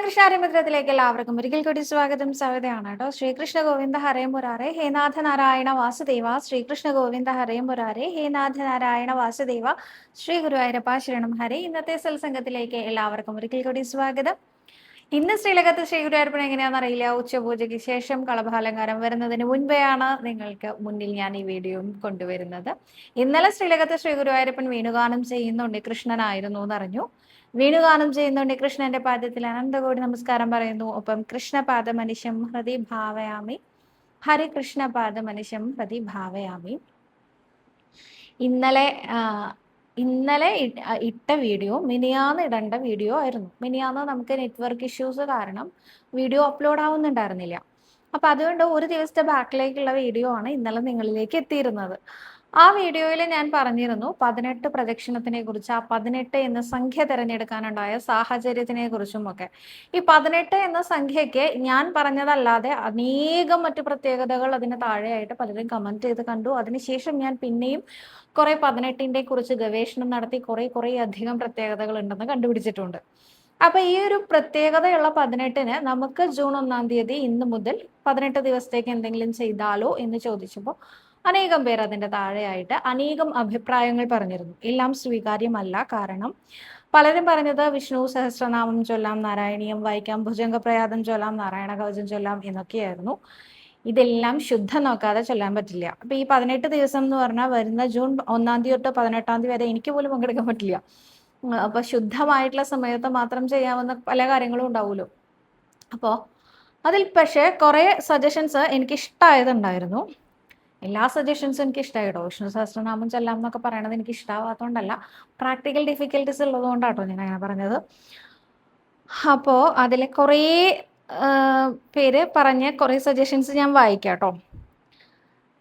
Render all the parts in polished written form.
ശ്രീകൃഷ്ണാരമിത്രത്തിലേക്ക് എല്ലാവർക്കും ഒരിക്കൽ കൂടി സ്വാഗതമാണ് കേട്ടോ. ശ്രീകൃഷ്ണ ഗോവിന്ദ ഹരേ മുരാരേ ഹേ നാഥ നാരായണ വാസുദേവ. ശ്രീകൃഷ്ണ ഗോവിന്ദ ഹരേ മുരാരേ ഹേ നാഥ നാരായണ വാസുദേവ. ശ്രീ ഗുരുവായൂരപ്പ ശരണം ഹരേ. ഇന്നത്തെ സത്സംഗത്തിലേക്ക് എല്ലാവർക്കും ഒരിക്കൽ കൂടി സ്വാഗതം. ഇന്ന് ശ്രീലകത്ത് ശ്രീ ഗുരുവായൂരപ്പൻ എങ്ങനെയാണെന്ന് അറിയില്ല. ഉച്ചപൂജയ്ക്ക് ശേഷം കളഭാലങ്കാരം വരുന്നതിന് മുൻപെയാണ് നിങ്ങൾക്ക് മുന്നിൽ ഞാൻ ഈ വീഡിയോ കൊണ്ടുവരുന്നത്. ഇന്നലെ ശ്രീലകത്ത് ശ്രീ ഗുരുവായൂരപ്പൻ വീണുഗാനം ചെയ്യുന്നുണ്ട് കൃഷ്ണനായിരുന്നു എന്നറിഞ്ഞു. വീണുഗാനം ചെയ്യുന്നുണ്ട് കൃഷ്ണന്റെ പാദത്തിൽ അനന്തകോടി നമസ്കാരം പറയുന്നു. ഒപ്പം കൃഷ്ണപാദ മനുഷ്യം ഹൃദി ഭാവയാമി. ഹരികൃഷ്ണ പാദ മനുഷ്യം ഹൃദി ഭാവയാമി. ഇന്നലെ ഇന്നലെ ഇട്ട വീഡിയോ മിനിയാന്ന് ഇടേണ്ട വീഡിയോ ആയിരുന്നു. മിനിയാന്ന് നമുക്ക് നെറ്റ്വർക്ക് ഇഷ്യൂസ് കാരണം വീഡിയോ അപ്ലോഡ് ആവുന്നുണ്ടായിരുന്നില്ല. അപ്പൊ അതുകൊണ്ട് ഒരു ദിവസത്തെ ബാക്കിലേക്കുള്ള വീഡിയോ ആണ് ഇന്നലെ നിങ്ങളിലേക്ക് എത്തിയിരുന്നത്. ആ വീഡിയോയിൽ ഞാൻ പറഞ്ഞിരുന്നു 18 പ്രദക്ഷിണത്തിനെ കുറിച്ച്, ആ 18 എന്ന സംഖ്യ തിരഞ്ഞെടുക്കാനുണ്ടായ സാഹചര്യത്തിനെ കുറിച്ചും ഒക്കെ. ഈ 18 എന്ന സംഖ്യയ്ക്ക് ഞാൻ പറഞ്ഞതല്ലാതെ അനേകം മറ്റു പ്രത്യേകതകൾ അതിന് താഴെയായിട്ട് പലരും കമന്റ് ചെയ്ത് കണ്ടു. അതിനുശേഷം ഞാൻ പിന്നെയും കുറെ 18ന്റെ കുറിച്ച് ഗവേഷണം നടത്തി കുറെ അധികം പ്രത്യേകതകൾ ഉണ്ടെന്ന് കണ്ടുപിടിച്ചിട്ടുണ്ട്. അപ്പൊ ഈ ഒരു പ്രത്യേകതയുള്ള 18-ന് നമുക്ക് ജൂൺ 1-ാം തീയതി ഇന്ന് മുതൽ 18 ദിവസത്തേക്ക് എന്തെങ്കിലും ചെയ്താലോ എന്ന് ചോദിച്ചപ്പോൾ അനേകം പേർ അതിന്റെ താഴെയായിട്ട് അനേകം അഭിപ്രായങ്ങൾ പറഞ്ഞിരുന്നു. എല്ലാം സ്വീകാര്യമല്ല. കാരണം പലരും പറഞ്ഞത് വിഷ്ണു സഹസ്രനാമം ചൊല്ലാം, നാരായണീയം വായിക്കാം, ഭുജംഗപ്രയാദം ചൊല്ലാം, നാരായണ കവചം ചൊല്ലാം എന്നൊക്കെയായിരുന്നു. ഇതെല്ലാം ശുദ്ധം നോക്കാതെ ചൊല്ലാൻ പറ്റില്ല. അപ്പൊ ഈ 18 ദിവസം എന്ന് പറഞ്ഞാൽ വരുന്ന ജൂൺ 1-ാം തീയതി തൊട്ട് 18-ാം തീയതി വരെ എനിക്ക് പോലും പങ്കെടുക്കാൻ പറ്റില്ല. അപ്പൊ ശുദ്ധമായിട്ടുള്ള സമയത്ത് മാത്രം ചെയ്യാവുന്ന പല കാര്യങ്ങളും ഉണ്ടാവുമല്ലോ. അപ്പോൾ അതിൽ പക്ഷേ കുറെ സജഷൻസ് എനിക്ക് ഇഷ്ടമായതുണ്ടായിരുന്നു. എല്ലാ സജഷൻസും എനിക്ക് ഇഷ്ടമായിട്ടോ. വിഷ്ണു സഹസ്രനാമം ചെല്ലാം എന്നൊക്കെ പറയണത് എനിക്ക് ഇഷ്ടമാവാത്തതുകൊണ്ടല്ല, പ്രാക്ടിക്കൽ ഡിഫിക്കൽട്ടീസ് ഉള്ളതുകൊണ്ടാട്ടോ ഞാൻ അങ്ങനെ പറഞ്ഞത്. അപ്പോൾ അതിൽ കുറേ പേര് പറഞ്ഞ കുറേ സജഷൻസ് ഞാൻ വായിക്കാം കേട്ടോ.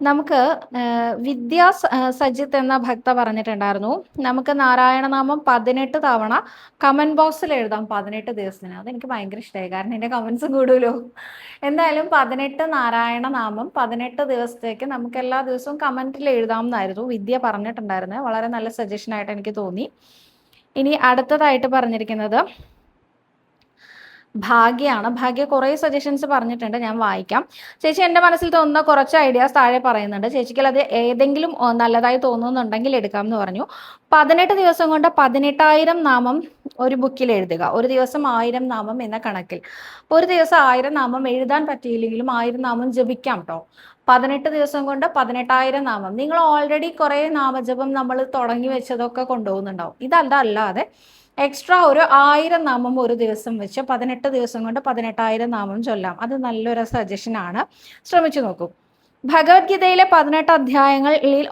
നമുക്ക് വിദ്യാ സജിത്ത് എന്ന ഭക്ത പറഞ്ഞിട്ടുണ്ടായിരുന്നു, നമുക്ക് നാരായണനാമം 18 തവണ കമന്റ് ബോക്സിൽ എഴുതാം 18 ദിവസത്തിന്. അതെനിക്ക് ഭയങ്കര ഇഷ്ടമായി, കാരണം എൻ്റെ കമന്റ്സ് കൂടുമല്ലോ. എന്തായാലും 18 നാരായണനാമം 18 ദിവസത്തേക്ക് നമുക്ക് എല്ലാ ദിവസവും കമന്റിൽ എഴുതാം എന്നായിരുന്നു വിദ്യ പറഞ്ഞിട്ടുണ്ടായിരുന്നത്. വളരെ നല്ല സജഷൻ ആയിട്ട് എനിക്ക് തോന്നി. ഇനി അടുത്തതായിട്ട് പറഞ്ഞിരിക്കുന്നത് ഭാഗ്യമാണ്. ഭാഗ്യ കുറേ സജഷൻസ് പറഞ്ഞിട്ടുണ്ട്, ഞാൻ വായിക്കാം. ചേച്ചി എൻ്റെ മനസ്സിൽ തോന്നുന്ന കുറച്ച് ഐഡിയാസ് താഴെ പറയുന്നുണ്ട്. ചേച്ചിക്ക് അത് ഏതെങ്കിലും നല്ലതായി തോന്നുന്നുണ്ടെങ്കിൽ എടുക്കാം എന്ന് പറഞ്ഞു. 18 ദിവസം കൊണ്ട് 18,000 നാമം ഒരു ബുക്കിൽ എഴുതുക. ഒരു ദിവസം 1000 നാമം എന്ന കണക്കിൽ. ഒരു ദിവസം 1000 നാമം എഴുതാൻ പറ്റിയില്ലെങ്കിലും 1000 നാമം ജപിക്കാം കേട്ടോ. 18 ദിവസം കൊണ്ട് 18,000 നാമം. നിങ്ങൾ ഓൾറെഡി കുറേ നാമജപം നമ്മൾ തുടങ്ങി വെച്ചതൊക്കെ കൊണ്ടുപോകുന്നുണ്ടാവും. ഇതല്ലാതെ എക്സ്ട്രാ ഒരു 1000 നാമം ഒരു ദിവസം വെച്ച് 18 ദിവസം കൊണ്ട് 18,000 നാമം ചൊല്ലാം. അത് നല്ലൊരു സജഷനാണ്, ശ്രമിച്ചു നോക്കൂ. ഭഗവത്ഗീതയിലെ 18 അധ്യായങ്ങളിൽ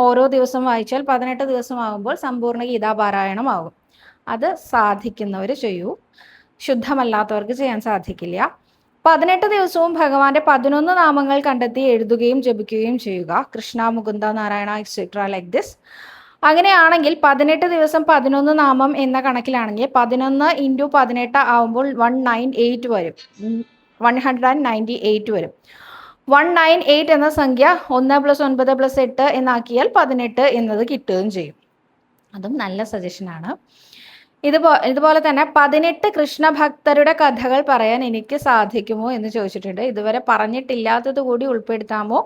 ഓരോ ദിവസം വായിച്ചാൽ 18 ദിവസമാകുമ്പോൾ സമ്പൂർണ്ണ ഗീതാപാരായണമാകും. അത് സാധിക്കുന്നവർ ചെയ്യൂ, ശുദ്ധമല്ലാത്തവർക്ക് ചെയ്യാൻ സാധിക്കില്ല. 18 ദിവസവും ഭഗവാന്റെ 11 നാമങ്ങൾ കണ്ടെത്തി എഴുതുകയും ജപിക്കുകയും ചെയ്യുക. Krishna, Mukunda, Narayana etcetera like this. അങ്ങനെയാണെങ്കിൽ 18 ദിവസം 11 നാമം എന്ന കണക്കിലാണെങ്കിൽ 11 × 18 ആവുമ്പോൾ 198 വരും. 198 വരും. 198 എന്ന സംഖ്യ 1 + 9 + 8 എന്നാക്കിയാൽ 18 എന്നത് കിട്ടുകയും ചെയ്യും. അതും നല്ല സജഷനാണ്. ഇതുപോലെ തന്നെ 18 കൃഷ്ണഭക്തരുടെ കഥകൾ പറയാൻ എനിക്ക് സാധിക്കുമോ എന്ന് ചോദിച്ചിട്ടുണ്ട്. ഇതുവരെ പറഞ്ഞിട്ടില്ലാത്തത് കൂടി ഉൾപ്പെടുത്താമോ?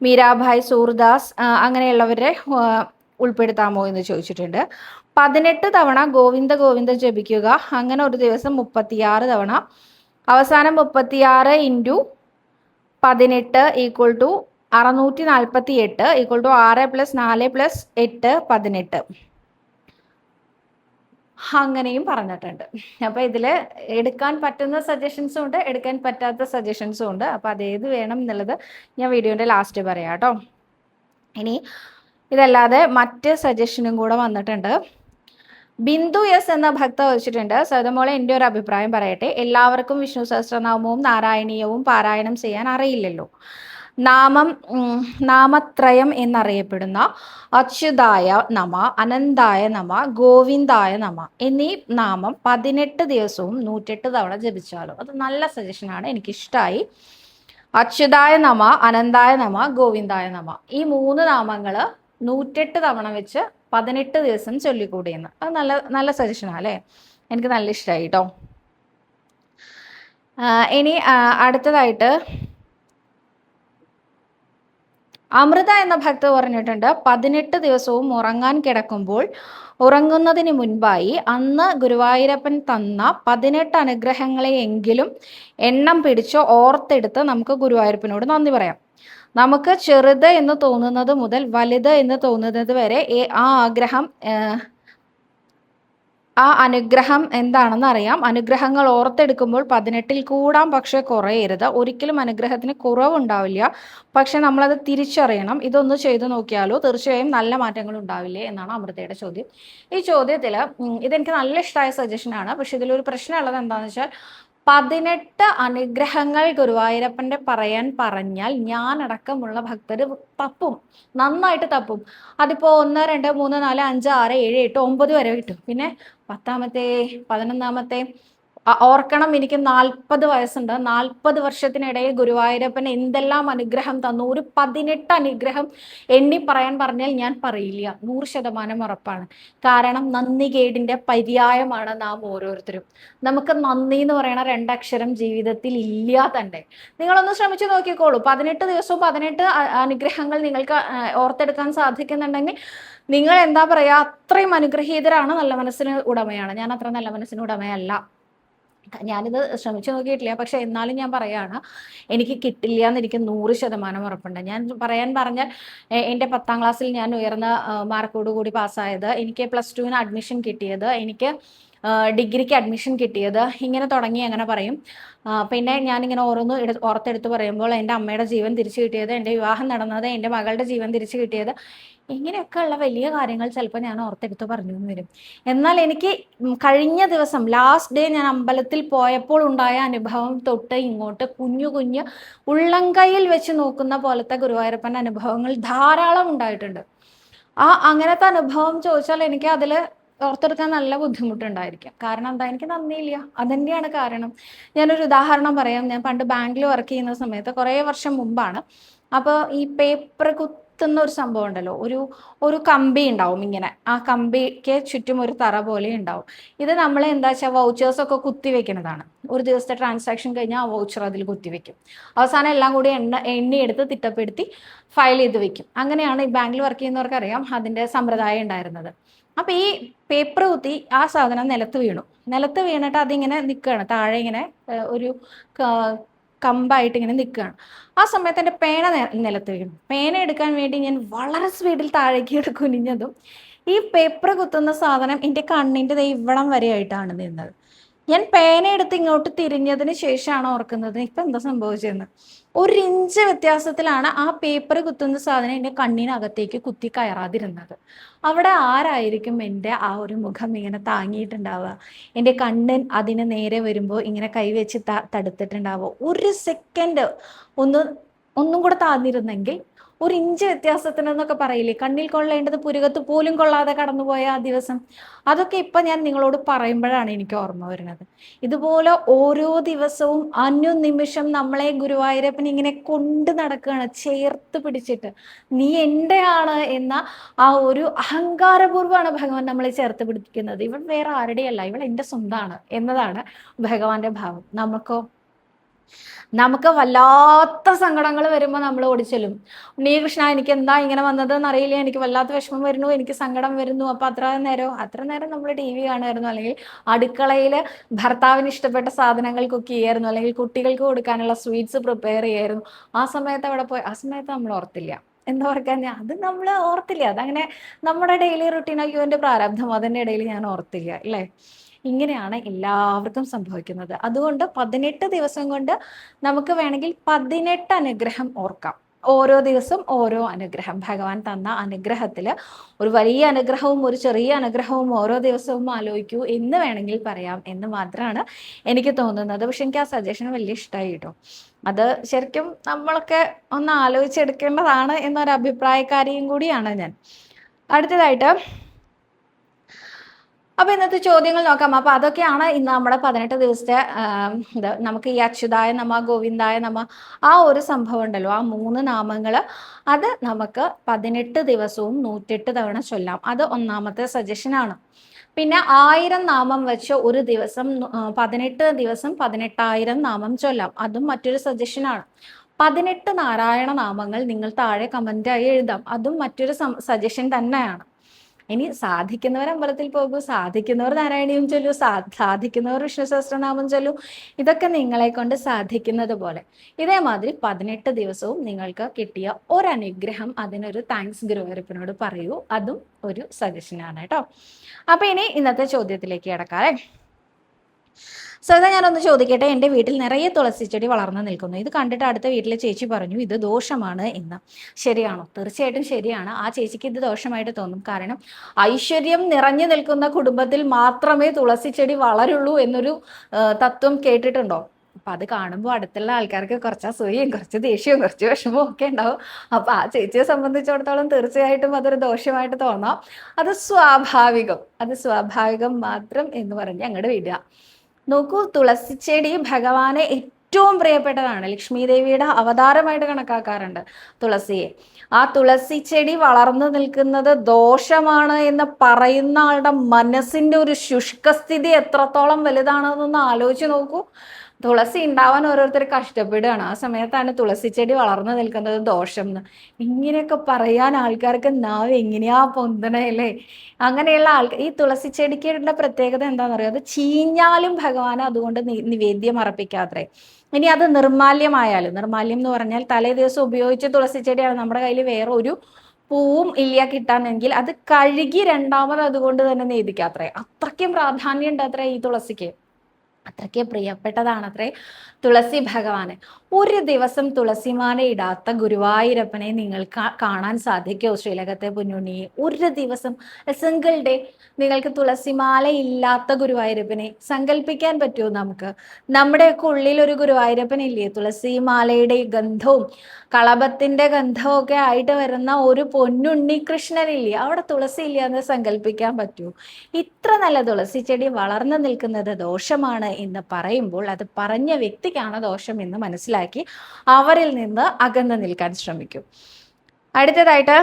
മീരാഭായ്, സൂർദാസ് അങ്ങനെയുള്ളവരെ ഉൾപ്പെടുത്താമോ എന്ന് ചോദിച്ചിട്ടുണ്ട്. 18 തവണ ഗോവിന്ദ ഗോവിന്ദ ജപിക്കുക. അങ്ങനെ ഒരു ദിവസം 36 തവണ. അവസാനം 36 × 18 = 648 = 6 + 4 + 8 18. അങ്ങനെയും പറഞ്ഞിട്ടുണ്ട്. അപ്പൊ ഇതിൽ എടുക്കാൻ പറ്റുന്ന സജഷൻസും ഉണ്ട്, എടുക്കാൻ പറ്റാത്ത സജഷൻസും ഉണ്ട്. അപ്പൊ അതേത് വേണം എന്നുള്ളത് ഞാൻ വീഡിയോന്റെ ലാസ്റ്റ് പറയാം കേട്ടോ. ഇനി ഇതല്ലാതെ മറ്റ് സജഷനും കൂടെ വന്നിട്ടുണ്ട്. ബിന്ദു എസ് എന്ന ഭക്ത വെച്ചിട്ടുണ്ട്, സദമോളെ എൻ്റെ ഒരു അഭിപ്രായം പറയട്ടെ. എല്ലാവർക്കും വിഷ്ണു സഹസ്രനാമവും നാരായണീയവും പാരായണം ചെയ്യാൻ അറിയില്ലല്ലോ. നാമത്രയം എന്നറിയപ്പെടുന്ന അച്യുതായ നമ, അനന്തായ നമ, ഗോവിന്ദായ നമ എന്നീ നാമം 18 ദിവസവും 108 തവണ ജപിച്ചാലോ. അത് നല്ല സജഷനാണ്, എനിക്കിഷ്ടമായി. അച്യുതായ നമ, അനന്തായ നമ, ഗോവിന്ദായ നമ ഈ 3 നാമങ്ങൾ 108 തവണ വെച്ച് 18 ദിവസം ചൊല്ലിക്കൂടിയെന്ന്. അത് നല്ല സജഷനാണ് അല്ലേ? എനിക്ക് നല്ല ഇഷ്ടമായി കേട്ടോ. ഇനി അടുത്തതായിട്ട് അമൃത എന്ന ഭക്ത പറഞ്ഞിട്ടുണ്ട്, 18 ദിവസവും ഉറങ്ങാൻ കിടക്കുമ്പോൾ ഉറങ്ങുന്നതിന് മുൻപായി അന്ന് ഗുരുവായൂരപ്പൻ തന്ന 18 അനുഗ്രഹങ്ങളെയെങ്കിലും എണ്ണം പിടിച്ച് ഓർത്തെടുത്ത് നമുക്ക് ഗുരുവായൂരപ്പനോട് നന്ദി പറയാം. നമുക്ക് ചെറുത് എന്ന് തോന്നുന്നത് മുതൽ വലുത് എന്ന് തോന്നുന്നത് വരെ ആ അനുഗ്രഹം എന്താണെന്ന് അറിയാം. അനുഗ്രഹങ്ങൾ ഓർത്തെടുക്കുമ്പോൾ 18ൽ കൂടാം, പക്ഷെ കുറയരുത്. ഒരിക്കലും അനുഗ്രഹത്തിന് കുറവുണ്ടാവില്ല, പക്ഷെ നമ്മളത് തിരിച്ചറിയണം. ഇതൊന്ന് ചെയ്തു നോക്കിയാലോ തീർച്ചയായും നല്ല മാറ്റങ്ങൾ ഉണ്ടാവില്ലേ എന്നാണ് അമൃതയുടെ ചോദ്യം. ഈ ചോദ്യത്തിൽ ഇതെനിക്ക് നല്ല ഇഷ്ടമായ സജഷനാണ്. പക്ഷെ ഇതിലൊരു പ്രശ്നമുള്ളത് എന്താണെന്ന് വെച്ചാൽ 18 അനുഗ്രഹങ്ങൾ ഗുരുവായൂരപ്പൻ്റെ പറയാൻ പറഞ്ഞാൽ ഞാനടക്കമുള്ള ഭക്തർ തപ്പും, നന്നായിട്ട് തപ്പും. അതിപ്പോൾ 1, 2, 3, 4, 5, 6, 7, 8, 9 വരെ കിട്ടും. പിന്നെ 10ാമത്തെ 11ാമത്തെ ഓർക്കണം, എനിക്ക് 40 വയസ്സുണ്ട്. 40 വർഷത്തിനിടയിൽ ഗുരുവായൂരപ്പൻ എന്തെല്ലാം അനുഗ്രഹം തന്നു. ഒരു 18 അനുഗ്രഹം എണ്ണി പറയാൻ പറഞ്ഞാൽ ഞാൻ പറയില്ല, 100% ഉറപ്പാണ്. കാരണം നന്ദി കേടിൻ്റെ പര്യായമാണ് നാം ഓരോരുത്തരും. നമുക്ക് നന്ദി എന്ന് പറയുന്ന 2 അക്ഷരം ജീവിതത്തിൽ ഇല്ല തന്നെ. നിങ്ങളൊന്ന് ശ്രമിച്ചു നോക്കിക്കോളൂ. 18 ദിവസവും 18 അനുഗ്രഹങ്ങൾ നിങ്ങൾക്ക് ഓർത്തെടുക്കാൻ സാധിക്കുന്നുണ്ടെങ്കിൽ നിങ്ങൾ എന്താ പറയുക, അത്രയും അനുഗ്രഹീതരാണ്, നല്ല മനസ്സിന് ഉടമയാണ്. ഞാൻ അത്ര നല്ല മനസ്സിന് ഉടമയല്ല, ഞാനിത് ശ്രമിച്ചു നോക്കിയിട്ടില്ല. പക്ഷെ എന്നാലും ഞാൻ പറയാണ്, എനിക്ക് കിട്ടില്ല എന്ന് എനിക്ക് 100% ഉറപ്പുണ്ട്. ഞാൻ പറയാൻ പറഞ്ഞാൽ എൻ്റെ 10ാം ക്ലാസ്സിൽ ഞാൻ ഉയർന്ന മാർക്കോട് കൂടി പാസ്സായത്, എനിക്ക് +2 അഡ്മിഷൻ കിട്ടിയത്, എനിക്ക് ഡിഗ്രിക്ക് അഡ്മിഷൻ കിട്ടിയത്, ഇങ്ങനെ തുടങ്ങി അങ്ങനെ പറയും. പിന്നെ ഞാനിങ്ങനെ ഓരോന്ന് ഓർത്തെടുത്ത് പറയുമ്പോൾ എൻ്റെ അമ്മയുടെ ജീവൻ തിരിച്ചു കിട്ടിയത്, എൻ്റെ വിവാഹം നടന്നത്, എൻ്റെ മകളുടെ ജീവൻ തിരിച്ചു കിട്ടിയത്, ഇങ്ങനെയൊക്കെയുള്ള വലിയ കാര്യങ്ങൾ ചിലപ്പോൾ ഞാൻ ഓർത്തെടുത്ത് പറഞ്ഞു എന്ന് വരും. എന്നാൽ എനിക്ക് കഴിഞ്ഞ ദിവസം ലാസ്റ്റ് ഡേ ഞാൻ അമ്പലത്തിൽ പോയപ്പോൾ ഉണ്ടായ അനുഭവം തൊട്ട് ഇങ്ങോട്ട് കുഞ്ഞു കുഞ്ഞു ഉള്ളംകൈയിൽ വെച്ച് നോക്കുന്ന പോലത്തെ ഗുരുവായൂരപ്പൻ്റെ അനുഭവങ്ങൾ ധാരാളം ഉണ്ടായിട്ടുണ്ട്. അങ്ങനത്തെ അനുഭവം ചോദിച്ചാൽ എനിക്ക് അതിൽ ഓർത്തെടുക്കാൻ നല്ല ബുദ്ധിമുട്ടുണ്ടായിരിക്കും. കാരണം എന്താ, എനിക്ക് നന്ദിയില്ല, അതന്നെയാണ് കാരണം. ഞാനൊരു ഉദാഹരണം പറയാം. ഞാൻ പണ്ട് ബാങ്കിൽ വർക്ക് ചെയ്യുന്ന സമയത്ത്, കുറേ വർഷം മുമ്പാണ്. അപ്പോൾ ഈ പേപ്പർ കുത്തുന്ന ഒരു സംഭവം ഉണ്ടല്ലോ, ഒരു കമ്പി ഉണ്ടാവും ഇങ്ങനെ, ആ കമ്പിക്ക് ചുറ്റും ഒരു തറ പോലെ ഉണ്ടാവും. ഇത് നമ്മൾ എന്താ വെച്ചാൽ വൗച്ചേഴ്സൊക്കെ കുത്തി വെക്കുന്നതാണ്. ഒരു ദിവസത്തെ ട്രാൻസാക്ഷൻ കഴിഞ്ഞാൽ ആ വൗച്ചർ അതിൽ കുത്തിവെക്കും. അവസാനം എല്ലാം കൂടി എണ്ണിയെടുത്ത് തിട്ടപ്പെടുത്തി ഫയൽ ചെയ്ത് വെക്കും. അങ്ങനെയാണ് ഈ ബാങ്കിൽ വർക്ക് ചെയ്യുന്നവർക്ക് അറിയാം അതിൻ്റെ സമ്പ്രദായം ഉണ്ടായിരുന്നത്. അപ്പോൾ ഈ പേപ്പർ കുത്തി ആ സാധനം നിലത്ത് വീണിട്ട് അതിങ്ങനെ നിൽക്കുകയാണ്, താഴെ ഇങ്ങനെ ഒരു കമ്പായിട്ട് ഇങ്ങനെ നിൽക്കുകയാണ്. ആ സമയത്ത് എൻ്റെ പേന നിലത്ത് വീണു. പേന എടുക്കാൻ വേണ്ടി ഞാൻ വളരെ സ്പീഡിൽ താഴേക്ക് കുനിഞ്ഞതും ഈ പേപ്പർ കുത്തുന്ന സാധനം എൻ്റെ കണ്ണിൻ്റെ ഇവിടം വരെ ആയിട്ടാണ് നിന്നത്. ഞാൻ പേന എടുത്ത് ഇങ്ങോട്ട് തിരിഞ്ഞതിന് ശേഷമാണ് ഓർക്കുന്നത് ഇപ്പം എന്താ സംഭവിച്ചതെന്ന്. 1 ഇഞ്ച് വ്യത്യാസത്തിലാണ് ആ പേപ്പർ കുത്തുന്ന സാധനം എൻ്റെ കണ്ണിനകത്തേക്ക് കുത്തി കയറാതിരുന്നത്. അവിടെ ആരായിരിക്കും എൻ്റെ ആ ഒരു മുഖം ഇങ്ങനെ താങ്ങിയിട്ടുണ്ടാവുക? എൻ്റെ കണ്ണൻ അതിന് നേരെ വരുമ്പോൾ ഇങ്ങനെ കൈവച്ച് തടുത്തിട്ടുണ്ടാവുക. 1 സെക്കൻഡ് ഒന്നും കൂടെ താഴ്ന്നിരുന്നെങ്കിൽ, 1 ഇഞ്ച് വ്യത്യാസത്തിനെന്നൊക്കെ പറയില്ലേ, കണ്ണിൽ കൊള്ളേണ്ടത് പുരുകത്ത് പോലും കൊള്ളാതെ കടന്നുപോയ ആ ദിവസം, അതൊക്കെ ഇപ്പം ഞാൻ നിങ്ങളോട് പറയുമ്പോഴാണ് എനിക്ക് ഓർമ്മ വരുന്നത്. ഇതുപോലെ ഓരോ ദിവസവും അനുനിമിഷം നമ്മളെ ഗുരുവായൂരപ്പൻ ഇങ്ങനെ കൊണ്ട് നടക്കുകയാണ്, ചേർത്ത് പിടിച്ചിട്ട്. നീ എൻ്റെ ആണ് എന്ന ആ ഒരു അഹങ്കാരപൂർവ്വമാണ് ഭഗവാൻ നമ്മളെ ചേർത്ത് പിടിക്കുന്നത്. ഇവൾ വേറെ ആരുടെയല്ല, ഇവൾ എൻ്റെ സ്വന്തമാണ് എന്നതാണ് ഭഗവാന്റെ ഭാവം. നമുക്ക് വല്ലാത്ത സങ്കടങ്ങൾ വരുമ്പോൾ നമ്മൾ ഓടിച്ചെല്ലും. ഉണ്ണീകൃഷ്ണ, എനിക്ക് എന്താ ഇങ്ങനെ വന്നതെന്ന് അറിയില്ല, എനിക്ക് വല്ലാത്ത വിഷമം വരുന്നു, എനിക്ക് സങ്കടം വരുന്നു. അപ്പോൾ അത്ര നേരം നമ്മൾ TV കാണുമായിരുന്നു, അല്ലെങ്കിൽ അടുക്കളയിൽ ഭർത്താവിന് ഇഷ്ടപ്പെട്ട സാധനങ്ങൾ കുക്ക് ചെയ്യായിരുന്നു, അല്ലെങ്കിൽ കുട്ടികൾക്ക് കൊടുക്കാനുള്ള സ്വീറ്റ്സ് പ്രിപ്പയർ ചെയ്യായിരുന്നു. ആ സമയത്ത് അവിടെ പോയി, ആ സമയത്ത് നമ്മൾ ഓർത്തില്ല. എന്താ ഓർക്കാൻ, അത് നമ്മൾ ഓർത്തില്ല. അതങ്ങനെ നമ്മുടെ ഡെയിലി റുട്ടീൻ, അയ്യോ എൻ്റെ പ്രാരബ്ധം, അതിൻ്റെ ഇടയിൽ ഞാൻ ഓർത്തില്ല, അല്ലേ? ഇങ്ങനെയാണ് എല്ലാവർക്കും സംഭവിക്കുന്നത്. അതുകൊണ്ട് 18 ദിവസം കൊണ്ട് നമുക്ക് വേണമെങ്കിൽ 18 അനുഗ്രഹം ഓർക്കാം. ഓരോ ദിവസം ഓരോ അനുഗ്രഹം, ഭഗവാൻ തന്ന അനുഗ്രഹത്തിൽ ഒരു വലിയ അനുഗ്രഹവും ഒരു ചെറിയ അനുഗ്രഹവും ഓരോ ദിവസവും ആലോചിക്കൂ എന്ന് വേണമെങ്കിൽ പറയാം എന്ന് മാത്രമാണ് എനിക്ക് തോന്നുന്നത്. പക്ഷെ എനിക്ക് ആ സജഷൻ വലിയ ഇഷ്ടമായി കേട്ടോ. അത് ശരിക്കും നമ്മളൊക്കെ ഒന്ന് ആലോചിച്ചെടുക്കേണ്ടതാണ് എന്നൊരു അഭിപ്രായക്കാരിയും കൂടിയാണ് ഞാൻ. അടുത്തതായിട്ട് അപ്പൊ ഇന്നത്തെ ചോദ്യങ്ങൾ നോക്കാം. അപ്പൊ അതൊക്കെയാണ് ഇന്ന് നമ്മുടെ 18 ദിവസത്തെ നമുക്ക് ഈ അച്യുതായ നമ, ഗോവിന്ദായ നമ, ആ ഒരു സംഭവം ഉണ്ടല്ലോ, ആ 3 നാമങ്ങൾ, അത് നമുക്ക് 18 ദിവസവും 108 തവണ ചൊല്ലാം. അത് ഒന്നാമത്തെ സജഷനാണ്. പിന്നെ 1000 നാമം വെച്ച് ഒരു ദിവസം 18 ദിവസം 18,000 നാമം ചൊല്ലാം. അതും മറ്റൊരു സജഷനാണ്. 18 നാരായണ നാമങ്ങൾ നിങ്ങൾ താഴെ കമന്റായി എഴുതാം. അതും മറ്റൊരു സജഷൻ തന്നെയാണ്. ഇനി സാധിക്കുന്നവർ അമ്പലത്തിൽ പോകൂ, സാധിക്കുന്നവർ നാരായണീയം ചൊല്ലൂ, സാധിക്കുന്നവർ വിഷ്ണു സഹസ്രനാമം ചൊല്ലൂ. ഇതൊക്കെ നിങ്ങളെ കൊണ്ട് സാധിക്കുന്നത് പോലെ. ഇതേമാതിരി 18 ദിവസവും നിങ്ങൾക്ക് കിട്ടിയ ഒരനുഗ്രഹം, അതിനൊരു താങ്ക്സ് ഗുരുവായൂരപ്പനോട് പറയൂ. അതും ഒരു സജഷനാണ് കേട്ടോ. അപ്പൊ ഇനി ഇന്നത്തെ ചോദ്യത്തിലേക്ക് കിടക്കാറേ. സദാ ഞാനൊന്ന് ചോദിക്കട്ടെ, എൻ്റെ വീട്ടിൽ നിറയെ തുളസി ചെടി വളർന്നു നിൽക്കുന്നു. ഇത് കണ്ടിട്ട് അടുത്ത വീട്ടിലെ ചേച്ചി പറഞ്ഞു ഇത് ദോഷമാണ് എന്ന്. ശരിയാണോ? തീർച്ചയായിട്ടും ശരിയാണ്. ആ ചേച്ചിക്ക് ഇത് ദോഷമായിട്ട് തോന്നും. കാരണം ഐശ്വര്യം നിറഞ്ഞു നിൽക്കുന്ന കുടുംബത്തിൽ മാത്രമേ തുളസി ചെടി വളരുള്ളൂ എന്നൊരു തത്വം കേട്ടിട്ടുണ്ടോ? അപ്പൊ അത് കാണുമ്പോൾ അടുത്തുള്ള ആൾക്കാർക്ക് കുറച്ച് അസൂയയും കുറച്ച് ദേഷ്യവും കുറച്ച് വിഷമവും ഒക്കെ ഉണ്ടാവും. അപ്പൊ ആ ചേച്ചിയെ സംബന്ധിച്ചിടത്തോളം തീർച്ചയായിട്ടും അതൊരു ദോഷമായിട്ട് തോന്നാം. അത് സ്വാഭാവികം മാത്രം എന്ന് പറഞ്ഞ് അങ്ങോട്ട് വിടുക. നോക്കൂ, തുളസിച്ചെടി ഭഗവാനെ ഏറ്റവും പ്രിയപ്പെട്ടതാണ്. ലക്ഷ്മി ദേവിയുടെ അവതാരമായിട്ട് കണക്കാക്കാറുണ്ട് തുളസിയെ. ആ തുളസി ചെടി വളർന്നു നിൽക്കുന്നത് ദോഷമാണ് എന്ന് പറയുന്ന ആളുടെ മനസ്സിന്റെ ഒരു ശുഷ്കസ്ഥിതി എത്രത്തോളം വലുതാണെന്നൊന്ന് ആലോചിച്ച് നോക്കൂ. തുളസി ഉണ്ടാവാൻ ഓരോരുത്തർ കഷ്ടപ്പെടുകയാണ്. ആ സമയത്താണ് തുളസി ചെടി വളർന്നു നിൽക്കുന്നത് ദോഷം എന്ന്. ഇങ്ങനെയൊക്കെ പറയാൻ ആൾക്കാർക്ക് നാവ് എങ്ങനെയാ പൊന്തണല്ലേ? അങ്ങനെയുള്ള ആൾക്കാർ, ഈ തുളസി ചെടിക്കുള്ള പ്രത്യേകത എന്താണെന്ന് അറിയാം, അത് ചീഞ്ഞാലും ഭഗവാന് അതുകൊണ്ട് നിവേദ്യം അർപ്പിക്കാത്രേ. ഇനി അത് നിർമാല്യമായാലും, നിർമാല്യം എന്ന് പറഞ്ഞാൽ തലേ ദിവസം ഉപയോഗിച്ച തുളസി ചെടിയാണ്, നമ്മുടെ കയ്യിൽ വേറെ ഒരു പൂവും ഇല്ല കിട്ടാനെങ്കിൽ അത് കഴുകി രണ്ടാമത് അതുകൊണ്ട് തന്നെ നേദിക്കാത്രേ. അത്രയ്ക്കും പ്രാധാന്യം ഉണ്ട് അത്രേ ഈ തുളസിക്ക്. അത്രയ്ക്ക് പ്രിയപ്പെട്ടതാണത്രേ തുളസി ഭഗവാന്. ഒരു ദിവസം തുളസിമാല ഇടാത്ത ഗുരുവായൂരപ്പനെ നിങ്ങൾക്ക് കാണാൻ സാധിക്കുമോ? ശ്രീലകത്തെ പൊന്നുണ്ണിയെ ഒരു ദിവസം സിംഗിൾ ഡേ നിങ്ങൾക്ക് തുളസിമാല ഇല്ലാത്ത ഗുരുവായൂരപ്പനെ സങ്കല്പിക്കാൻ പറ്റുമോ? നമുക്ക് നമ്മുടെയൊക്കെ ഉള്ളിൽ ഒരു ഗുരുവായൂരപ്പൻ ഇല്ലേ? തുളസി മാലയുടെ ഗന്ധവും കളഭത്തിന്റെ ഗന്ധവും ഒക്കെ ആയിട്ട് വരുന്ന ഒരു പൊന്നുണ്ണി കൃഷ്ണനില്ലേ? അവിടെ തുളസി ഇല്ല എന്ന് സങ്കല്പിക്കാൻ പറ്റുമോ? ഇത്ര നല്ല തുളസി ചെടി വളർന്നു നിൽക്കുന്നത് ദോഷമാണ് എന്ന് പറയുമ്പോൾ അത് പറഞ്ഞ വ്യക്തിക്കാണ് ദോഷം എന്ന് മനസ്സിലാക്കി അവരിൽ നിന്ന് അകന്നു നിൽക്കാൻ ശ്രമിക്കും. അടുത്തതായിട്ട്,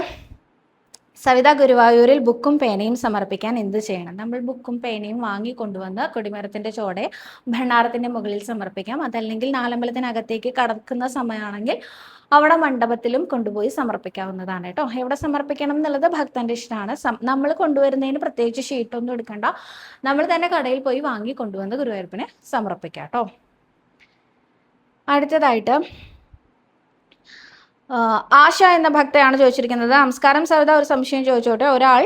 സവിത ഗുരുവായൂരിൽ ബുക്കും പേനയും സമർപ്പിക്കാൻ എന്ത് ചെയ്യണം? നമ്മൾ ബുക്കും പേനയും വാങ്ങിക്കൊണ്ടുവന്ന് കൊടിമരത്തിന്റെ ചോടെ ഭണ്ഡാരത്തിന്റെ മുകളിൽ സമർപ്പിക്കാം. അതല്ലെങ്കിൽ നാലമ്പലത്തിനകത്തേക്ക് കടക്കുന്ന സമയമാണെങ്കിൽ അവിടെ മണ്ഡപത്തിലും കൊണ്ടുപോയി സമർപ്പിക്കാവുന്നതാണ് കേട്ടോ. എവിടെ സമർപ്പിക്കണം എന്നുള്ളത് ഭക്തന്റെ ഇഷ്ടമാണ്. നമ്മൾ കൊണ്ടുവരുന്നതിന് പ്രത്യേകിച്ച് ഷീറ്റൊന്നും എടുക്കണ്ട. നമ്മൾ തന്നെ കടയിൽ പോയി വാങ്ങി കൊണ്ടുവന്ന് ഗുരുവായൂരപ്പനെ സമർപ്പിക്കാം കേട്ടോ. അടുത്തതായിട്ട് ആശ എന്ന ഭക്തയാണ് ചോദിച്ചിരിക്കുന്നത്. നമസ്കാരം സവിത, ഒരു സംശയം ചോദിച്ചോട്ടെ. ഒരാൾ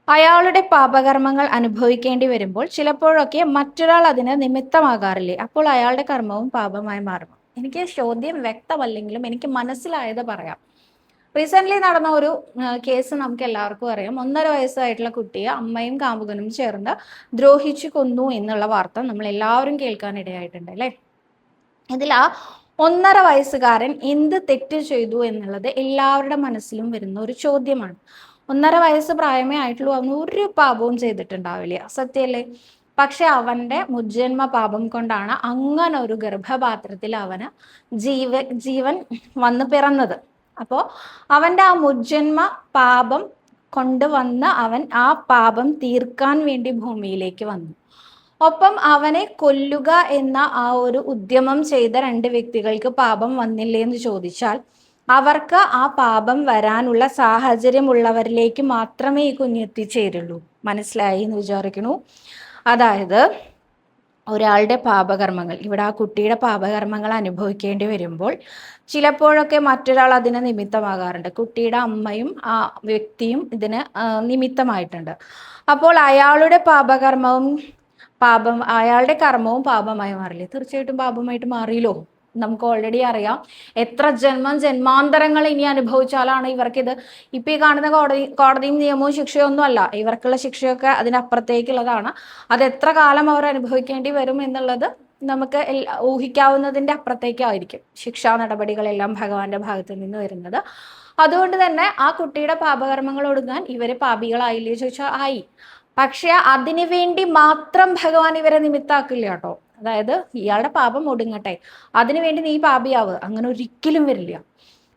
അയാളുടെ പാപകർമ്മങ്ങൾ അനുഭവിക്കേണ്ടി വരുമ്പോൾ ചിലപ്പോഴൊക്കെ മറ്റൊരാൾ അതിന് നിമിത്തമാകാറില്ലേ? അപ്പോൾ അയാളുടെ കർമ്മവും പാപമായി മാറും. എനിക്ക് ചോദ്യം വ്യക്തമല്ലെങ്കിലും എനിക്ക് മനസ്സിലായത് പറയാം. റീസെന്റ് നടന്ന ഒരു കേസ് നമുക്ക് എല്ലാവർക്കും അറിയാം. 1.5 വയസ്സായിട്ടുള്ള കുട്ടിയെ അമ്മയും കാമുകനും ചേർന്ന് ദ്രോഹിച്ചു കൊന്നു എന്നുള്ള വാർത്ത നമ്മൾ എല്ലാവരും കേൾക്കാനിടയായിട്ടുണ്ട് അല്ലേ? ഇതിൽ ആ 1.5 വയസ്സുകാരൻ എന്ത് തെറ്റ് ചെയ്തു എന്നുള്ളത് എല്ലാവരുടെ മനസ്സിലും വരുന്ന ഒരു ചോദ്യമാണ്. 1.5 വയസ്സ് പ്രായമേ ആയിട്ടുള്ളൂ. അവൻ ഒരു പാപവും ചെയ്തിട്ടുണ്ടാവില്ല, സത്യല്ലേ? പക്ഷെ അവന്റെ മുജ്ജന്മ പാപം കൊണ്ടാണ് അങ്ങനെ ഒരു ഗർഭപാത്രത്തിൽ അവന് ജീവൻ വന്ന് പിറന്നത്. അപ്പോൾ അവന്റെ ആ മുജ്ജന്മ പാപം കൊണ്ടുവന്ന് അവൻ ആ പാപം തീർക്കാൻ വേണ്ടി ഭൂമിയിലേക്ക് വന്നു. ഒപ്പം അവനെ കൊല്ലുക എന്ന ആ ഒരു ഉദ്യമം ചെയ്ത 2 വ്യക്തികൾക്ക് പാപം വന്നില്ലേ എന്ന് ചോദിച്ചാൽ അവർക്ക് ആ പാപം വരാനുള്ള സാഹചര്യമുള്ളവരിലേക്ക് മാത്രമേ ഈ കുഞ്ഞെത്തിച്ചേരുള്ളൂ. മനസ്സിലായി എന്ന് വിചാരിക്കണു. അതായത് ഒരാളുടെ പാപകർമ്മങ്ങൾ, ഇവിടെ ആ കുട്ടിയുടെ പാപകർമ്മങ്ങൾ അനുഭവിക്കേണ്ടി വരുമ്പോൾ ചിലപ്പോഴൊക്കെ മറ്റൊരാൾ അതിന് നിമിത്തമാകാറുണ്ട്. കുട്ടിയുടെ അമ്മയും ആ വ്യക്തിയും ഇതിന് നിമിത്തമായിട്ടുണ്ട്. അപ്പോൾ അയാളുടെ അയാളുടെ കർമ്മവും പാപമായി മാറില്ലേ? തീർച്ചയായിട്ടും പാപമായിട്ട് മാറിയല്ലോ. നമുക്ക് ഓൾറെഡി അറിയാം എത്ര ജന്മാന്തരങ്ങൾ ഇനി അനുഭവിച്ചാലാണ് ഇവർക്കിത്. ഇപ്പൊ ഈ കാണുന്ന കോടതിയും നിയമവും ശിക്ഷയൊന്നും അല്ല, ഇവർക്കുള്ള ശിക്ഷയൊക്കെ അതിനപ്പുറത്തേക്കുള്ളതാണ്. അത് എത്ര കാലം അവർ അനുഭവിക്കേണ്ടി വരും എന്നുള്ളത് നമുക്ക് ഊഹിക്കാവുന്നതിന്റെ അപ്പുറത്തേക്കായിരിക്കും ശിക്ഷാ നടപടികളെല്ലാം ഭഗവാന്റെ ഭാഗത്ത് നിന്ന് വരുന്നത്. അതുകൊണ്ട് തന്നെ ആ കുട്ടിയുടെ പാപകർമ്മങ്ങൾ ഒടുങ്ങാൻ ഇവര് പാപികളായില്ലേ ചോദിച്ചാൽ ആയി. പക്ഷെ അതിനു വേണ്ടി മാത്രം ഭഗവാൻ ഇവരെ നിമിത്താക്കില്ല കേട്ടോ. അതായത് ഇയാളുടെ പാപം ഒടുങ്ങട്ടെ, അതിനുവേണ്ടി നീ പാപിയാവ്, അങ്ങനെ ഒരിക്കലും വരില്ല.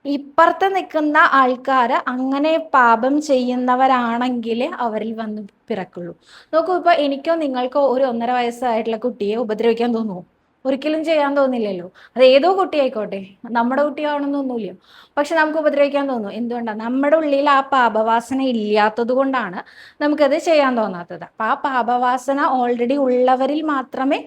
ഇപ്പുറത്ത് നിൽക്കുന്ന ആൾക്കാർ അങ്ങനെ പാപം ചെയ്യുന്നവരാണെങ്കിൽ അവരിൽ വന്ന് പിറക്കുള്ളൂ. നോക്കൂ, ഇപ്പൊ എനിക്കോ നിങ്ങൾക്കോ ഒരു 1.5 വയസ്സായിട്ടുള്ള കുട്ടിയെ ഉപദ്രവിക്കാൻ തോന്നുമോ? ഒരിക്കലും ചെയ്യാൻ തോന്നില്ലല്ലോ. അത് ഏതോ കുട്ടിയായിക്കോട്ടെ, നമ്മുടെ കുട്ടിയാവണമെന്നൊന്നുമില്ല. പക്ഷെ നമുക്ക് ഉപദ്രവിക്കാൻ തോന്നും. എന്തുകൊണ്ടാണ്? നമ്മുടെ ഉള്ളിൽ ആ പാപവാസന ഇല്ലാത്തത് കൊണ്ടാണ് നമുക്കത് ചെയ്യാൻ തോന്നാത്തത്. അപ്പൊ ആ പാപവാസന ഓൾറെഡി ഉള്ളവരിൽ മാത്രമേ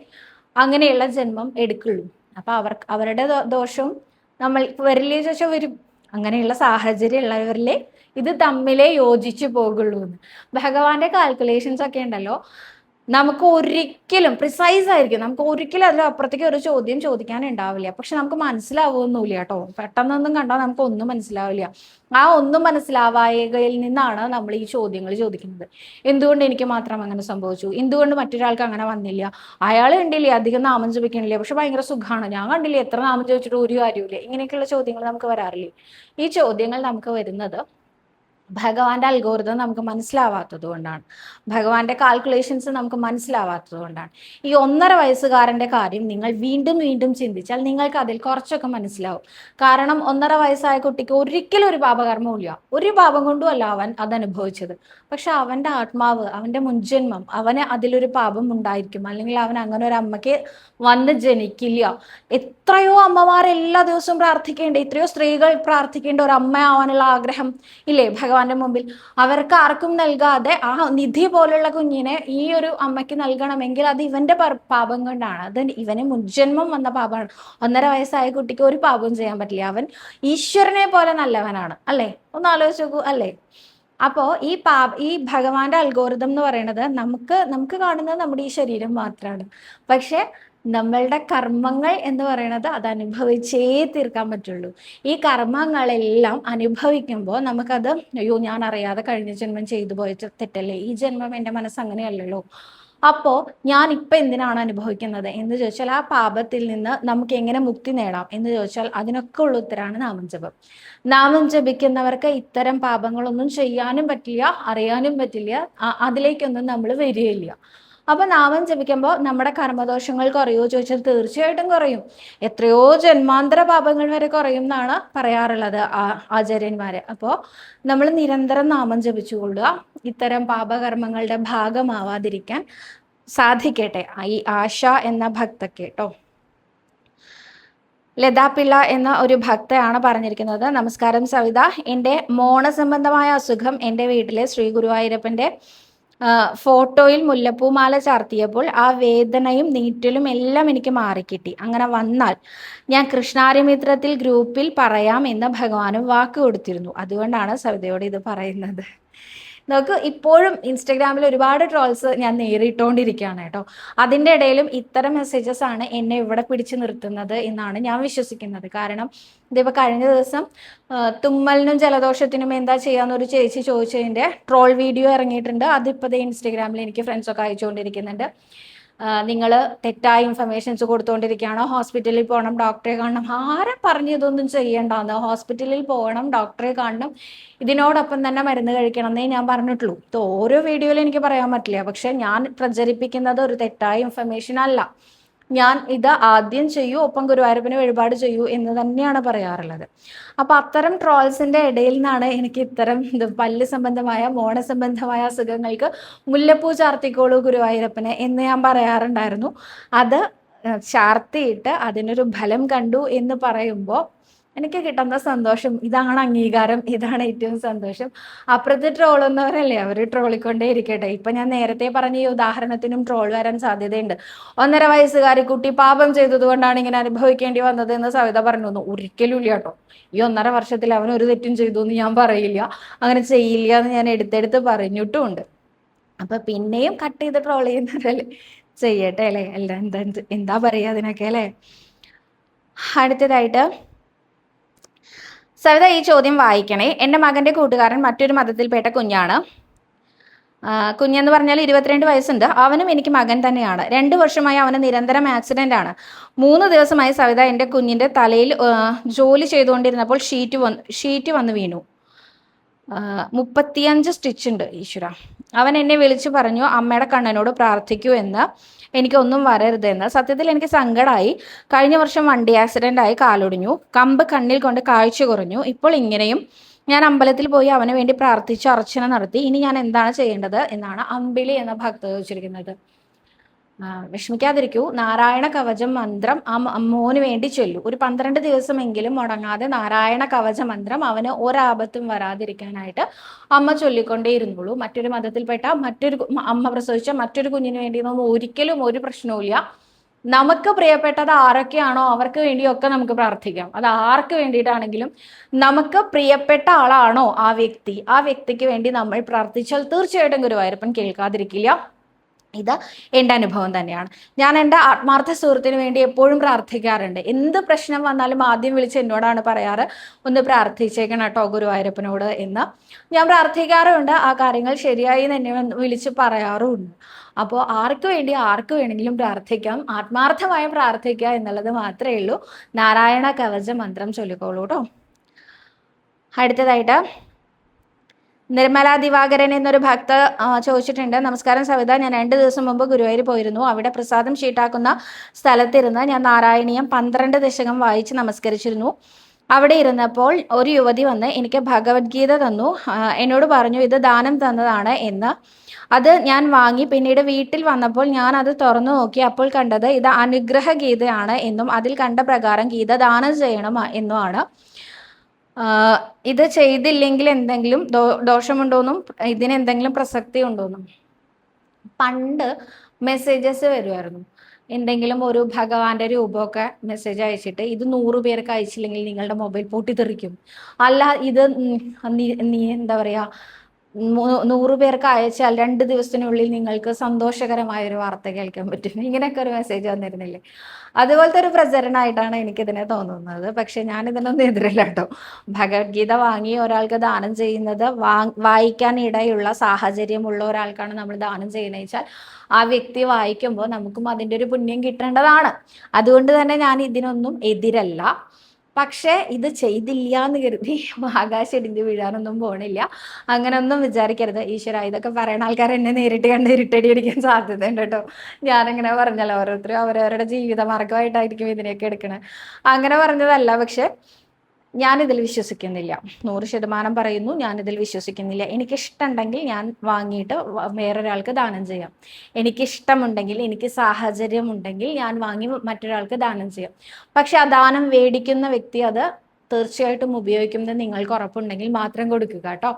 അങ്ങനെയുള്ള ജന്മം എടുക്കുള്ളൂ. അപ്പൊ അവരുടെ ദോഷവും നമ്മൾ വരില്ലേ ചോദിച്ചാൽ വരും. അങ്ങനെയുള്ള സാഹചര്യം ഉള്ളവരിലെ ഇത് തമ്മിലേ യോജിച്ചു പോകുള്ളൂ എന്ന്. ഭഗവാന്റെ കാൽക്കുലേഷൻസ് ഒക്കെ ഉണ്ടല്ലോ, നമുക്ക് ഒരിക്കലും പ്രിസൈസ് ആയിരിക്കും. നമുക്ക് ഒരിക്കലും അതിലപ്പുറത്തേക്ക് ഒരു ചോദ്യം ചോദിക്കാൻ ഉണ്ടാവില്ല. പക്ഷെ നമുക്ക് മനസ്സിലാവുമൊന്നുമില്ല കേട്ടോ. പെട്ടെന്നൊന്നും കണ്ടാൽ നമുക്ക് ഒന്നും മനസ്സിലാവില്ല. ആ ഒന്നും മനസ്സിലാവായകയിൽ നിന്നാണ് നമ്മൾ ഈ ചോദ്യങ്ങൾ ചോദിക്കുന്നത്. എന്തുകൊണ്ട് എനിക്ക് മാത്രം അങ്ങനെ സംഭവിച്ചു? എന്തുകൊണ്ട് മറ്റൊരാൾക്ക് അങ്ങനെ വന്നില്ല? അയാൾ കണ്ടില്ലേ, അധികം നാമം ജപിക്കണില്ലേ, പക്ഷെ ഭയങ്കര സുഖമാണ്, ഞാൻ കണ്ടില്ലേ എത്ര നാമം ജപിച്ചിട്ട് ഒരു കാര്യമില്ല. ഇങ്ങനെയൊക്കെയുള്ള ചോദ്യങ്ങൾ നമുക്ക് വരാറില്ലേ? ഈ ചോദ്യങ്ങൾ നമുക്ക് വരുന്നത് ഭഗവാന്റെ അൽഗോരിതം നമുക്ക് മനസ്സിലാവാത്തത് കൊണ്ടാണ്. ഭഗവാന്റെ കാൽക്കുലേഷൻസ് നമുക്ക് മനസ്സിലാവാത്തത് കൊണ്ടാണ്. ഈ 1.5 വയസ്സുകാരന്റെ കാര്യം നിങ്ങൾ വീണ്ടും വീണ്ടും ചിന്തിച്ചാൽ നിങ്ങൾക്ക് അതിൽ കുറച്ചൊക്കെ മനസ്സിലാവും. കാരണം 1.5 വയസ്സായ കുട്ടിക്ക് ഒരിക്കലും ഒരു പാപകർമ്മവും ഇല്ല. ഒരു പാപം കൊണ്ടും അല്ല അവൻ അതനുഭവിച്ചത്. പക്ഷെ അവന്റെ ആത്മാവ്, അവന്റെ മുൻജന്മം, അവന് അതിലൊരു പാപം ഉണ്ടായിരിക്കും. അല്ലെങ്കിൽ അവൻ അങ്ങനെ ഒരു അമ്മയ്ക്ക് വന്ന് ജനിക്കില്ല. എത്രയോ അമ്മമാർ എല്ലാ ദിവസവും പ്രാർത്ഥിക്കേണ്ട, എത്രയോ സ്ത്രീകൾ പ്രാർത്ഥിക്കേണ്ട ഒരു അമ്മയാവാനുള്ള ആഗ്രഹം ഇല്ലേ ഭഗവാന്റെ മുമ്പിൽ? അവർക്ക് ആർക്കും നൽകാതെ ആ നിധി പോലുള്ള കുഞ്ഞിനെ ഈ ഒരു അമ്മയ്ക്ക് നൽകണമെങ്കിൽ അത് ഇവന്റെ പാപം കൊണ്ടാണ്. അത് ഇവന് മുൻജന്മം വന്ന പാപമാണ്. 1.5 വയസ്സായ കുട്ടിക്ക് ഒരു പാപവും ചെയ്യാൻ പറ്റില്ല. അവൻ ഈശ്വരനെ പോലെ നല്ലവനാണ്, അല്ലേ? ഒന്ന് ആലോചിച്ച് നോക്കൂ, അല്ലേ? അപ്പോ ഈ ഭഗവാന്റെ അൽഗോരിതം എന്ന് പറയുന്നത് നമുക്ക് കാണുന്നത് നമ്മുടെ ഈ ശരീരം മാത്രമാണ്. പക്ഷെ നമ്മളുടെ കർമ്മങ്ങൾ എന്ന് പറയുന്നത് അത് അനുഭവിച്ചേ തീർക്കാൻ പറ്റുള്ളൂ. ഈ കർമ്മങ്ങളെല്ലാം അനുഭവിക്കുമ്പോൾ നമുക്കത്, അയ്യോ ഞാൻ അറിയാതെ കഴിഞ്ഞ ജന്മം ചെയ്തു പോയ തെറ്റല്ലേ, ഈ ജന്മം എൻ്റെ മനസ്സ് അങ്ങനെയല്ലല്ലോ, അപ്പോൾ ഞാൻ ഇപ്പം എന്തിനാണ് അനുഭവിക്കുന്നത് എന്ന് ചോദിച്ചാൽ ആ പാപത്തിൽ നിന്ന് നമുക്ക് എങ്ങനെ മുക്തി നേടാം എന്ന് ചോദിച്ചാൽ അതിനൊക്കെ ഉള്ള ഉത്തരമാണ് നാമജപം. നാമം ജപിക്കുന്നവർക്ക് ഇത്തരം പാപങ്ങളൊന്നും ചെയ്യാനും പറ്റില്ല, അറിയാനും പറ്റില്ല, അതിലേക്കൊന്നും നമ്മൾ വരികയില്ല. അപ്പൊ നാമം ജപിക്കുമ്പോൾ നമ്മുടെ കർമ്മദോഷങ്ങൾ കുറയുമോ ചോദിച്ചാൽ തീർച്ചയായിട്ടും കുറയും. എത്രയോ ജന്മാന്തര പാപങ്ങൾ വരെ കുറയും എന്നാണ് പറയാറുള്ളത് ആചാര്യന്മാര്. അപ്പോൾ നമ്മൾ നിരന്തരം നാമം ജപിച്ചുകൊള്ളുക. ഇത്തരം പാപകർമ്മങ്ങളുടെ ഭാഗമാവാതിരിക്കാൻ സാധിക്കട്ടെ ഈ ആശ എന്ന ഭക്തക്ക് കേട്ടോ. ലതാപിള്ള എന്ന ഒരു ഭക്തയാണ് പറഞ്ഞിരിക്കുന്നത്. നമസ്കാരം സവിത, എൻ്റെ മോണ സംബന്ധമായ അസുഖം എൻ്റെ വീട്ടിലെ ശ്രീ ഗുരുവായൂരപ്പൻ്റെ ഫോട്ടോയിൽ മുല്ലപ്പൂമാല ചാർത്തിയപ്പോൾ ആ വേദനയും നീറ്റലും എല്ലാം എനിക്ക് മാറിക്കിട്ടി. അങ്ങനെ വന്നാൽ ഞാൻ കൃഷ്ണാരിമിത്രത്തിൽ ഗ്രൂപ്പിൽ പറയാം എന്ന് ഭഗവാനും വാക്ക് കൊടുത്തിരുന്നു. അതുകൊണ്ടാണ് സവിതയോട് ഇത് പറയുന്നത്. നമുക്ക് ഇപ്പോഴും ഇൻസ്റ്റഗ്രാമിൽ ഒരുപാട് ട്രോൾസ് ഞാൻ നേരിട്ടുകൊണ്ടിരിക്കുകയാണ് കേട്ടോ. അതിൻ്റെ ഇടയിലും ഇത്തരം മെസ്സേജസ് ആണ് എന്നെ ഇവിടെ പിടിച്ചു നിർത്തുന്നത് എന്നാണ് ഞാൻ വിശ്വസിക്കുന്നത്. കാരണം ഇതിപ്പോൾ കഴിഞ്ഞ ദിവസം തുമ്മലിനും ജലദോഷത്തിനും എന്താ ചെയ്യാന്നൊരു ചേച്ചി ചോദിച്ചതിൻ്റെ ട്രോൾ വീഡിയോ ഇറങ്ങിയിട്ടുണ്ട്. അതിപ്പോൾ ഇൻസ്റ്റഗ്രാമിൽ എനിക്ക് ഫ്രണ്ട്സൊക്കെ അയച്ചുകൊണ്ടിരിക്കുന്നുണ്ട്. നിങ്ങൾ തെറ്റായ ഇൻഫർമേഷൻസ് കൊടുത്തുകൊണ്ടിരിക്കുകയാണോ, ഹോസ്പിറ്റലിൽ പോകണം, ഡോക്ടറെ കാണണം. ആരെ പറഞ്ഞു ഇതൊന്നും ചെയ്യേണ്ടെന്ന്? ഹോസ്പിറ്റലിൽ പോകണം, ഡോക്ടറെ കാണണം, ഇതിനോടൊപ്പം തന്നെ മരുന്ന് കഴിക്കണം എന്നേ ഞാൻ പറഞ്ഞിട്ടുള്ളൂ. ഇത് ഓരോ വീഡിയോയിലും എനിക്ക് പറയാൻ പറ്റില്ല. പക്ഷെ ഞാൻ പ്രചരിപ്പിക്കുന്നത് ഒരു തെറ്റായ ഇൻഫർമേഷൻ അല്ല. ഞാൻ ഇത് ആദ്യം ചെയ്യൂ, ഒപ്പം ഗുരുവായൂരപ്പന് വഴിപാട് ചെയ്യൂ എന്ന് തന്നെയാണ് പറയാറുള്ളത്. അപ്പൊ അത്തരം ട്രോൾസിന്റെ ഇടയിൽ നിന്നാണ് എനിക്ക് ഇത്തരം പല്ല് സംബന്ധമായ മോണ സംബന്ധമായ അസുഖങ്ങൾക്ക് മുല്ലപ്പൂ ചാർത്തിക്കോളൂ ഗുരുവായൂരപ്പന് എന്ന് ഞാൻ പറയാറുണ്ടായിരുന്നു. അത് ചാർത്തിയിട്ട് അതിനൊരു ഫലം കണ്ടു എന്ന് പറയുമ്പോൾ എനിക്ക് കിട്ടുന്ന സന്തോഷം, ഇതാണ് അംഗീകാരം, ഇതാണ് ഏറ്റവും സന്തോഷം. അപ്പുറത്ത് ട്രോളുന്നവരല്ലേ, അവർ ട്രോളിക്കൊണ്ടേ ഇരിക്കട്ടെ. ഇപ്പൊ ഞാൻ നേരത്തെ പറഞ്ഞ ഈ ഉദാഹരണത്തിനും ട്രോൾ വരാൻ സാധ്യതയുണ്ട്. 1.5 വയസ്സുകാരി കുട്ടി പാപം ചെയ്തത് കൊണ്ടാണ് ഇങ്ങനെ അനുഭവിക്കേണ്ടി വന്നത് എന്ന് സവിത പറഞ്ഞു. ഒരിക്കലും ഇല്ല കേട്ടോ. ഈ 1.5 വർഷത്തിൽ അവൻ ഒരു തെറ്റും ചെയ്തു എന്ന് ഞാൻ പറയില്ല, അങ്ങനെ ചെയ്യില്ല എന്ന് ഞാൻ എടുത്തെടുത്ത് പറഞ്ഞിട്ടുമുണ്ട്. അപ്പൊ പിന്നെയും കട്ട് ചെയ്ത് ട്രോൾ ചെയ്യുന്നവരല്ലേ, ചെയ്യട്ടെ അല്ലേ, അല്ല എന്താ പറയാ അതിനൊക്കെ അല്ലേ. അടുത്തതായിട്ട് സവിത ഈ ചോദ്യം വായിക്കണേ. എൻ്റെ മകൻ്റെ കൂട്ടുകാരൻ മറ്റൊരു മതത്തിൽപ്പെട്ട കുഞ്ഞാണ്. കുഞ്ഞെന്ന് പറഞ്ഞാൽ 22 വയസ്സുണ്ട്. അവനും എനിക്ക് മകൻ തന്നെയാണ്. 2 വർഷമായി അവന് നിരന്തരം ആക്സിഡൻ്റ് ആണ്. 3 ദിവസമായി സവിത എൻ്റെ കുഞ്ഞിൻ്റെ തലയിൽ ജോലി ചെയ്തുകൊണ്ടിരുന്നപ്പോൾ ഷീറ്റ് വന്ന് വീണു. 35 സ്റ്റിച്ച് ഉണ്ട് ഈശ്വര. അവൻ എന്നെ വിളിച്ചു പറഞ്ഞു അമ്മയുടെ കണ്ണനോട് പ്രാർത്ഥിക്കൂ എന്ന്, എനിക്കൊന്നും വരരുതെന്ന്. സത്യത്തിൽ എനിക്ക് സങ്കടമായി. കഴിഞ്ഞ വർഷം വണ്ടി ആക്സിഡൻ്റ് ആയി കാലൊടിഞ്ഞു, കമ്പ് കണ്ണിൽ കൊണ്ട് കാഴ്ച കുറഞ്ഞു. ഇപ്പോൾ ഇങ്ങനെയും. ഞാൻ അമ്പലത്തിൽ പോയി അവന് വേണ്ടി പ്രാർത്ഥിച്ചു, അർച്ചന നടത്തി. ഇനി ഞാൻ എന്താണ് ചെയ്യേണ്ടത് എന്നാണ് അമ്പിളി എന്ന ഭക്ത ചോദിച്ചിരിക്കുന്നത്. വിഷമിക്കാതിരിക്കൂ. നാരായണ കവചം മന്ത്രം മോന് വേണ്ടി ചൊല്ലൂ. ഒരു 12 ദിവസമെങ്കിലും മുടങ്ങാതെ നാരായണ കവച മന്ത്രം അവന് ഒരാപത്തും വരാതിരിക്കാനായിട്ട് അമ്മ ചൊല്ലിക്കൊണ്ടേ ഇരുന്നുള്ളൂ. മറ്റൊരു മതത്തിൽപ്പെട്ട അമ്മ പ്രസവിച്ച മറ്റൊരു കുഞ്ഞിന് വേണ്ടി ഒന്നും ഒരിക്കലും ഒരു പ്രശ്നവുമില്ല. നമുക്ക് പ്രിയപ്പെട്ടത് ആരൊക്കെയാണോ അവർക്ക് വേണ്ടിയൊക്കെ നമുക്ക് പ്രാർത്ഥിക്കാം. അത് ആർക്ക് വേണ്ടിയിട്ടാണെങ്കിലും നമുക്ക് പ്രിയപ്പെട്ട ആളാണോ ആ വ്യക്തിക്ക് വേണ്ടി നമ്മൾ പ്രാർത്ഥിച്ചാൽ തീർച്ചയായിട്ടും ഗുരുവായൂരപ്പൻ കേൾക്കാതിരിക്കില്ല. ഇത് എൻ്റെ അനുഭവം തന്നെയാണ്. ഞാൻ എൻ്റെ ആത്മാർത്ഥ സുഹൃത്തിന് വേണ്ടി എപ്പോഴും പ്രാർത്ഥിക്കാറുണ്ട്. എന്ത് പ്രശ്നം വന്നാലും ആദ്യം വിളിച്ച് എന്നോടാണ് പറയാറ്, ഒന്ന് പ്രാർത്ഥിച്ചേക്കണം കേട്ടോ ഗുരുവായൂരപ്പനോട് എന്ന്. ഞാൻ പ്രാർത്ഥിക്കാറുമുണ്ട്. ആ കാര്യങ്ങൾ ശരിയായി എന്നെ വിളിച്ച് പറയാറുമുണ്ട്. അപ്പോൾ ആർക്ക് വേണമെങ്കിലും പ്രാർത്ഥിക്കാം. ആത്മാർത്ഥമായി പ്രാർത്ഥിക്കുക എന്നുള്ളത് മാത്രമേ ഉള്ളൂ. നാരായണ കവച മന്ത്രം ചൊല്ലിക്കോളൂ കേട്ടോ. അടുത്തതായിട്ട് നിർമ്മല ദിവാകരൻ എന്നൊരു ഭക്ത ചോദിച്ചിട്ടുണ്ട്. നമസ്കാരം സവിത, ഞാൻ 2 ദിവസം മുമ്പ് ഗുരുവായൂർ പോയിരുന്നു. അവിടെ പ്രസാദം ഷീട്ടാക്കുന്ന സ്ഥലത്തിരുന്ന് ഞാൻ നാരായണീയം 12 ദശകം വായിച്ച് നമസ്കരിച്ചിരുന്നു. അവിടെ ഇരുന്നപ്പോൾ ഒരു യുവതി വന്ന് എനിക്ക് ഭഗവത്ഗീത തന്നു. എന്നോട് പറഞ്ഞു ഇത് ദാനം തന്നതാണ് എന്ന്. അത് ഞാൻ വാങ്ങി. പിന്നീട് വീട്ടിൽ വന്നപ്പോൾ ഞാൻ അത് തുറന്നു നോക്കി. അപ്പോൾ കണ്ടത് ഇത് അനുഗ്രഹ ഗീതയാണ് എന്നും അതിൽ കണ്ട പ്രകാരം ഗീത ദാനം ചെയ്യണം എന്നുമാണ്. ഇത് ചെയ്തില്ലെങ്കിൽ എന്തെങ്കിലും ദോഷമുണ്ടോന്നും ഇതിനെന്തെങ്കിലും പ്രസക്തി ഉണ്ടോന്നും. പണ്ട് മെസ്സേജസ് വരുമായിരുന്നു. എന്തെങ്കിലും ഒരു ഭഗവാന്റെ രൂപമൊക്കെ മെസ്സേജ് അയച്ചിട്ട് ഇത് 100 പേർക്ക് അയച്ചില്ലെങ്കിൽ നിങ്ങളുടെ മൊബൈൽ പൊട്ടിത്തെറിക്കും, അല്ല ഇത് എന്താ പറയാ 100 പേർക്ക് അയച്ചാൽ 2 ദിവസത്തിനുള്ളിൽ നിങ്ങൾക്ക് സന്തോഷകരമായ ഒരു വാർത്ത കേൾക്കാൻ പറ്റും. ഇങ്ങനെയൊക്കെ ഒരു മെസ്സേജ് വന്നിരുന്നില്ലേ? അതുപോലത്തെ ഒരു പ്രചരണമായിട്ടാണ് എനിക്കിതിനെ തോന്നുന്നത്. പക്ഷെ ഞാൻ ഇതിനൊന്നും എതിരല്ല കേട്ടോ. ഭഗവത്ഗീത വാങ്ങി ഒരാൾക്ക് ദാനം ചെയ്യുന്നത് വായിക്കാൻ ഇടയുള്ള സാഹചര്യമുള്ള ഒരാൾക്കാണ് നമ്മൾ ദാനം ചെയ്യുന്നത് വെച്ചാൽ ആ വ്യക്തി വായിക്കുമ്പോൾ നമുക്കും അതിൻ്റെ ഒരു പുണ്യം കിട്ടേണ്ടതാണ്. അതുകൊണ്ട് തന്നെ ഞാൻ ഇതിനൊന്നും എതിരല്ല. പക്ഷേ ഇത് ചെയ്തില്ല എന്ന് കരുതി ആകാശം ഇടിഞ്ഞ് വീഴാനൊന്നും പോണില്ല. അങ്ങനൊന്നും വിചാരിക്കരുത്. ഈശ്വര, ഇതൊക്കെ പറയുന്ന ആൾക്കാർ എന്നെ നേരിട്ട് കണ്ട് ഇരുട്ടടി അടിക്കാൻ സാധ്യതയുണ്ട് കേട്ടോ. ഞാനിങ്ങനെ പറഞ്ഞല്ലോ, ഓരോരുത്തരും അവരവരുടെ ജീവിത മാർഗമായിട്ടായിരിക്കും ഇതിനെയൊക്കെ എടുക്കണത്. അങ്ങനെ പറഞ്ഞതല്ല. പക്ഷെ ഞാനിതിൽ വിശ്വസിക്കുന്നില്ല. 100% പറയുന്നു, ഞാനിതിൽ വിശ്വസിക്കുന്നില്ല. എനിക്കിഷ്ടമുണ്ടെങ്കിൽ ഞാൻ വാങ്ങിയിട്ട് വേറൊരാൾക്ക് ദാനം ചെയ്യാം. എനിക്കിഷ്ടമുണ്ടെങ്കിൽ, എനിക്ക് സാഹചര്യം ഉണ്ടെങ്കിൽ ഞാൻ വാങ്ങി മറ്റൊരാൾക്ക് ദാനം ചെയ്യാം. പക്ഷെ ആ ദാനം മേടിക്കുന്ന വ്യക്തി അത് തീർച്ചയായിട്ടും ഉപയോഗിക്കുന്നത് നിങ്ങൾക്ക് ഉറപ്പുണ്ടെങ്കിൽ മാത്രം കൊടുക്കുക കേട്ടോ.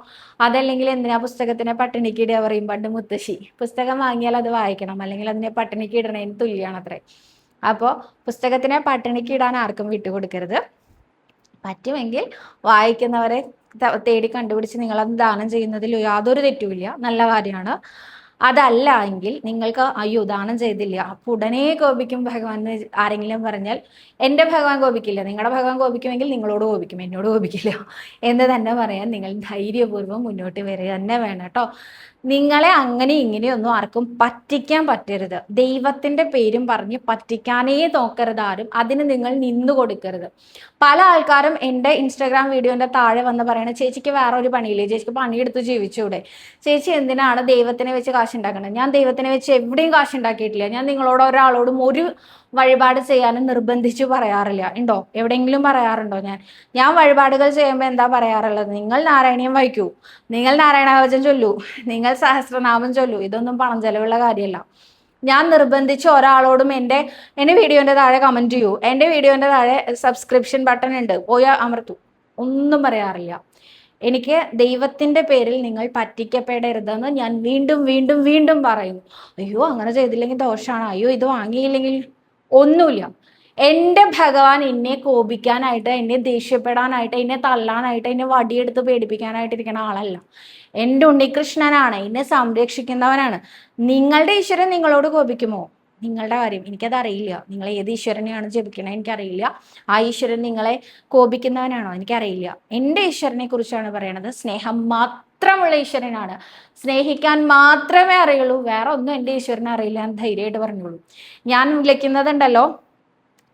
അതല്ലെങ്കിൽ എന്തിനാ പുസ്തകത്തിനെ പട്ടിണിക്ക് ഇടുക പറയും പണ്ട് മുത്തശ്ശി. പുസ്തകം വാങ്ങിയാൽ അത് വായിക്കണം, അല്ലെങ്കിൽ അതിനെ പട്ടിണിക്ക് ഇടണതിന് തുല്യമാണ് അത്രേ. അപ്പോൾ പുസ്തകത്തിനെ പട്ടിണിക്ക് ഇടാൻ ആർക്കും വിട്ടുകൊടുക്കരുത്. പറ്റുമെങ്കിൽ വായിക്കുന്നവരെ തേടി കണ്ടുപിടിച്ച് നിങ്ങളത് ദാനം ചെയ്യുന്നതിൽ യാതൊരു തെറ്റുമില്ല, നല്ല കാര്യമാണ്. അതല്ല എങ്കിൽ നിങ്ങൾക്ക് അയ്യോ ദാനം ചെയ്തില്ല, അപ്പോൾ ഉടനെ കോപിക്കും ഭഗവാൻ എന്ന് ആരെങ്കിലും പറഞ്ഞാൽ എൻ്റെ ഭഗവാൻ കോപിക്കില്ല. നിങ്ങളുടെ ഭഗവാൻ കോപിക്കുമെങ്കിൽ നിങ്ങളോട് കോപിക്കും, എന്നോട് കോപിക്കില്ല എന്ന് തന്നെ പറയാൻ നിങ്ങൾ ധൈര്യപൂർവ്വം മുന്നോട്ട് വരിക തന്നെ വേണം കേട്ടോ. നിങ്ങളെ അങ്ങനെ ഇങ്ങനെയൊന്നും ആർക്കും പറ്റിക്കാൻ പറ്റരുത്. ദൈവത്തിന്റെ പേരും പറഞ്ഞ് പറ്റിക്കാനേ നോക്കരുത് ആരും. അതിന് നിങ്ങൾ നിന്നു കൊടുക്കരുത്. പല ആൾക്കാരും എൻ്റെ ഇൻസ്റ്റാഗ്രാം വീഡിയോന്റെ താഴെ വന്ന് പറയണ, ചേച്ചിക്ക് വേറെ ഒരു പണിയില്ലേ, ചേച്ചിക്ക് പണിയെടുത്ത് ജീവിച്ചൂടെ, ചേച്ചി എന്തിനാണ് ദൈവത്തിനെ വെച്ച് കാശുണ്ടാക്കുന്നത്? ഞാൻ ദൈവത്തിനെ വെച്ച് എവിടെയും കാശുണ്ടാക്കിയിട്ടില്ല. ഞാൻ നിങ്ങളോട് ഒരാളോടും ഒരു വഴിപാട് ചെയ്യാനും നിർബന്ധിച്ചു പറയാറില്ല. ഉണ്ടോ? എവിടെയെങ്കിലും പറയാറുണ്ടോ? ഞാൻ വഴിപാടുകൾ ചെയ്യുമ്പോൾ എന്താ പറയാറുള്ളത്? നിങ്ങൾ നാരായണീയം വായിക്കൂ, നിങ്ങൾ നാരായണാവചം ചൊല്ലൂ, നിങ്ങൾ സഹസ്രനാമം ചൊല്ലൂ. ഇതൊന്നും പണം ചെലവുള്ള കാര്യമല്ല. ഞാൻ നിർബന്ധിച്ച് ഒരാളോടും എൻ്റെ വീഡിയോൻ്റെ താഴെ കമൻറ്റ് ചെയ്യൂ, എൻ്റെ വീഡിയോൻ്റെ താഴെ സബ്സ്ക്രിപ്ഷൻ ബട്ടൺ ഉണ്ട് പോയി അമർത്തൂ, ഒന്നും പറയാറില്ല. എനിക്ക് ദൈവത്തിൻ്റെ പേരിൽ നിങ്ങൾ പറ്റിക്കപ്പെടരുതെന്ന് ഞാൻ വീണ്ടും വീണ്ടും വീണ്ടും പറയുന്നു. അയ്യോ അങ്ങനെ ചെയ്തില്ലെങ്കിൽ ദോഷമാണ്, അയ്യോ ഇത് വാങ്ങിയില്ലെങ്കിൽ ഒന്നുമില്ല. എൻ്റെ ഭഗവാൻ എന്നെ കോപിക്കാനായിട്ട്, എന്നെ ദേഷ്യപ്പെടാനായിട്ട്, എന്നെ തള്ളാനായിട്ട്, എന്നെ വടിയെടുത്ത് പേടിപ്പിക്കാനായിട്ട് ഇരിക്കുന്ന ആളല്ല. എൻ്റെ ഉണ്ണികൃഷ്ണനാണ്, എന്നെ സംരക്ഷിക്കുന്നവനാണ്. നിങ്ങളുടെ ഈശ്വരൻ നിങ്ങളോട് കോപിക്കുമോ? നിങ്ങളുടെ കാര്യം, എനിക്കത് അറിയില്ല. നിങ്ങൾ ഏത് ഈശ്വരനെയാണ് ജപിക്കണത് എനിക്കറിയില്ല. ആ ഈശ്വരൻ നിങ്ങളെ കോപിക്കുന്നവനാണോ എനിക്കറിയില്ല. എൻ്റെ ഈശ്വരനെ കുറിച്ചാണ് പറയണത്. സ്നേഹം മാത്രമുള്ള ഈശ്വരനാണ്, സ്നേഹിക്കാൻ മാത്രമേ അറിയുള്ളൂ. വേറെ ഒന്നും എൻ്റെ ഈശ്വരനെ അറിയില്ല എന്ന് ധൈര്യമായിട്ട് പറഞ്ഞോളൂ. ഞാൻ വിളിക്കുന്നതുണ്ടല്ലോ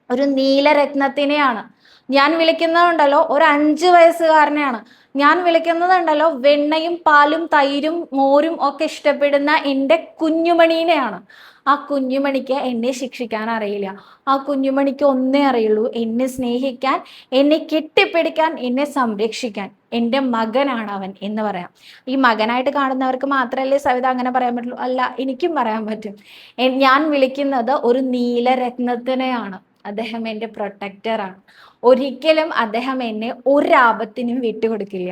ഒരു നീലരത്നത്തിനെയാണ്. ഞാൻ വിളിക്കുന്നതുണ്ടല്ലോ ഒരു 5 വയസ്സുകാരനെയാണ്. ഞാൻ വിളിക്കുന്നതുണ്ടല്ലോ വെണ്ണയും പാലും തൈരും മോരും ഒക്കെ ഇഷ്ടപ്പെടുന്ന എൻ്റെ കുഞ്ഞുമണീനെയാണ്. ആ കുഞ്ഞുമണിക്ക് എന്നെ ശിക്ഷിക്കാൻ അറിയില്ല. ആ കുഞ്ഞുമണിക്ക് ഒന്നേ അറിയുള്ളൂ, എന്നെ സ്നേഹിക്കാൻ, എന്നെ കെട്ടിപ്പിടിക്കാൻ, എന്നെ സംരക്ഷിക്കാൻ. എൻ്റെ മകനാണ് അവൻ എന്ന് പറയാം. ഈ മകനായിട്ട് കാണുന്നവർക്ക് മാത്രമല്ലേ സവിത അങ്ങനെ പറയാൻ പറ്റുള്ളൂ? അല്ല, എനിക്കും പറയാൻ പറ്റും. ഞാൻ വിളിക്കുന്നത് ഒരു നീലരത്നത്തിനെയാണ്. അദ്ദേഹം എൻ്റെ പ്രൊട്ടക്ടറാണ്. ഒരിക്കലും അദ്ദേഹം എന്നെ ഒരാപത്തിനും വിട്ടുകൊടുക്കില്ല.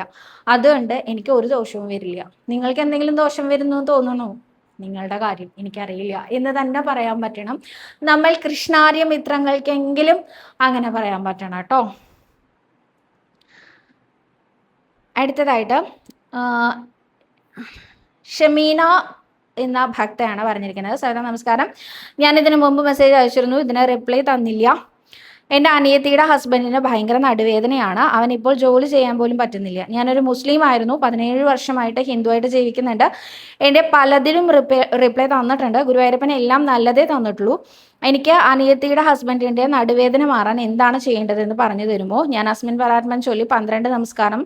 അതുകൊണ്ട് എനിക്ക് ഒരു ദോഷവും വരില്ല. നിങ്ങൾക്ക് എന്തെങ്കിലും ദോഷം വരുന്നു എന്ന് തോന്നണോ? നിങ്ങളുടെ കാര്യം, എനിക്കറിയില്ല എന്ന് തന്നെ പറയാൻ പറ്റണം. നമ്മൾ കൃഷ്ണാര്യ മിത്രങ്ങൾക്കെങ്കിലും അങ്ങനെ പറയാൻ പറ്റണം കേട്ടോ. അടുത്തതായിട്ട് ഷമീന എന്ന ഭക്തയാണ് പറഞ്ഞിരിക്കുന്നത്. സവിത നമസ്കാരം, ഞാൻ ഇതിനു മുമ്പ് മെസ്സേജ് അയച്ചിരുന്നു, ഇതിന് റിപ്ലൈ തന്നില്ല. എൻ്റെ അനിയത്തിയുടെ ഹസ്ബൻഡിന് ഭയങ്കര നടുവേദനയാണ്. അവൻ ഇപ്പോൾ ജോലി ചെയ്യാൻ പോലും പറ്റുന്നില്ല. ഞാനൊരു മുസ്ലിം ആയിരുന്നു, 17 വർഷമായിട്ട് ഹിന്ദുവായിട്ട് ജീവിക്കുന്നുണ്ട്. എൻ്റെ പലതിനും റിപ്ലൈ തന്നിട്ടുണ്ട്. ഗുരുവായൂരപ്പൻ എല്ലാം നല്ലതേ തന്നിട്ടുള്ളൂ. എനിക്ക് അനിയത്തിയുടെ ഹസ്ബൻഡിൻ്റെ നടുവേദന മാറാൻ എന്താണ് ചെയ്യേണ്ടതെന്ന് പറഞ്ഞു തരുമോ? ഞാൻ അസ്മിൻ പരാത്മൻ ചൊല്ലി 12 നമസ്കാരം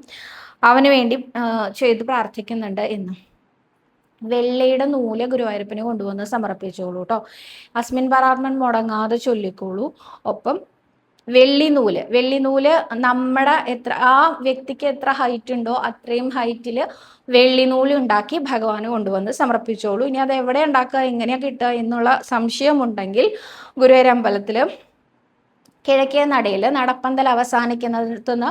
അവന് വേണ്ടി ചെയ്ത് പ്രാർത്ഥിക്കുന്നുണ്ട് എന്ന്. വെള്ളയുടെ നൂല് ഗുരുവായൂരപ്പന് കൊണ്ടുവന്ന് സമർപ്പിച്ചോളൂ കേട്ടോ. അസ്മിൻ പരാത്മൻ മുടങ്ങാതെ ചൊല്ലിക്കോളൂ. ഒപ്പം വെള്ളി നൂല് നമ്മുടെ ആ വ്യക്തിക്ക് എത്ര ഹൈറ്റ് ഉണ്ടോ അത്രയും ഹൈറ്റിൽ വെള്ളി നൂല് ഉണ്ടാക്കി ഭഗവാന് കൊണ്ടുവന്ന് സമർപ്പിച്ചോളൂ. ഇനി അത് എവിടെ ഉണ്ടാക്കുക, എങ്ങനെയാ കിട്ടുക എന്നുള്ള സംശയമുണ്ടെങ്കിൽ ഗുരുവായൂരമ്പലത്തിൽ കിഴക്കേ നടയിൽ നടപ്പന്തൽ അവസാനിക്കുന്നിടത്തുനിന്ന്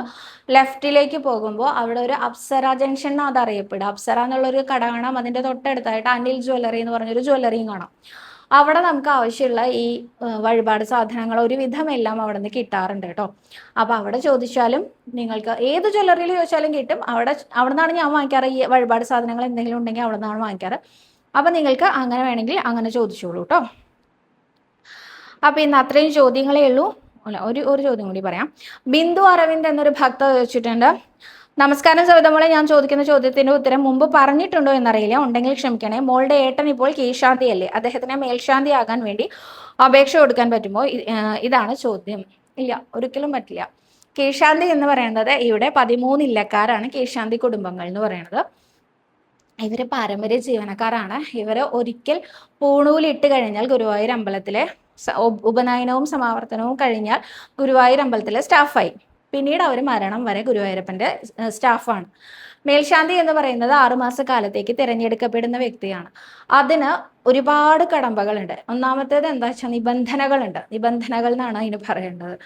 ലെഫ്റ്റിലേക്ക് പോകുമ്പോൾ അവിടെ ഒരു അപ്സര ജംഗ്ഷൻ എന്ന് അതറിയപ്പെടുക. അപ്സര എന്നുള്ളൊരു കട കാണാം. അതിൻ്റെ തൊട്ടടുത്തായിട്ട് അനിൽ ജ്വല്ലറി എന്ന് പറഞ്ഞൊരു ജ്വല്ലറിയും കാണാം. അവിടെ നമുക്ക് ആവശ്യമുള്ള ഈ വഴിപാട് സാധനങ്ങൾ ഒരുവിധം എല്ലാം അവിടെ നിന്ന് കിട്ടാറുണ്ട് കേട്ടോ. അപ്പോൾ അവിടെ ചോദിച്ചാലും, നിങ്ങൾക്ക് ഏത് ജ്വല്ലറിയിൽ ചോദിച്ചാലും കിട്ടും. അവിടെ നിന്നാണ് ഞാൻ വാങ്ങിക്കാറ്. ഈ വഴിപാട് സാധനങ്ങൾ എന്തെങ്കിലും ഉണ്ടെങ്കിൽ അവിടെ നിന്നാണ് വാങ്ങിക്കാറ്. അപ്പം നിങ്ങൾക്ക് അങ്ങനെ വേണമെങ്കിൽ അങ്ങനെ ചോദിച്ചോളൂ കേട്ടോ. അപ്പം ഇന്ന് അത്രയും ചോദ്യങ്ങളേ ഉള്ളൂ. അല്ല, ഒരു ചോദ്യം കൂടി പറയാം. ബിന്ദു അരവിന്ദ് എന്നൊരു ഭക്ത ചോദിച്ചിട്ടുണ്ട്, നമസ്കാരം സവിതമോളെ, ഞാൻ ചോദിക്കുന്ന ചോദ്യത്തിന്റെ ഉത്തരം മുമ്പ് പറഞ്ഞിട്ടുണ്ടോ എന്നറിയില്ല, ഉണ്ടെങ്കിൽ ക്ഷമിക്കണേ. മോളുടെ ഏട്ടൻ ഇപ്പോൾ കീഴ്ശാന്തിയല്ലേ, അദ്ദേഹത്തിന് മേൽശാന്തിയാകാൻ വേണ്ടി അപേക്ഷ കൊടുക്കാൻ പറ്റുമോ? ഇതാണ് ചോദ്യം. ഇല്ല, ഒരിക്കലും പറ്റില്ല. കീഴ്ശാന്തി എന്ന് പറയുന്നത് ഇവിടെ 13 ഇല്ലക്കാരാണ് കീഴ്ശാന്തി കുടുംബങ്ങൾ എന്ന് പറയുന്നത്. ഇവര് പാരമ്പര്യ ജീവനക്കാരാണ്. ഇവര് ഒരിക്കൽ പൂണൂലിട്ട് കഴിഞ്ഞാൽ ഗുരുവായൂർ അമ്പലത്തിലെ ഉപനയനവും സമാവർത്തനവും കഴിഞ്ഞാൽ ഗുരുവായൂർ അമ്പലത്തിലെ സ്റ്റാഫായി. പിന്നീട് അവർ മരണം വരെ ഗുരുവായൂരപ്പൻ്റെ സ്റ്റാഫാണ്. മേൽശാന്തി എന്ന് പറയുന്നത് 6 മാസക്കാലത്തേക്ക് തിരഞ്ഞെടുക്കപ്പെടുന്ന വ്യക്തിയാണ്. അതിന് ഒരുപാട് കടമ്പകളുണ്ട്. ഒന്നാമത്തേത് എന്താ വെച്ചാൽ നിബന്ധനകളുണ്ട്. നിബന്ധനകൾ എന്നാണ് അതിന് പറയേണ്ടത്.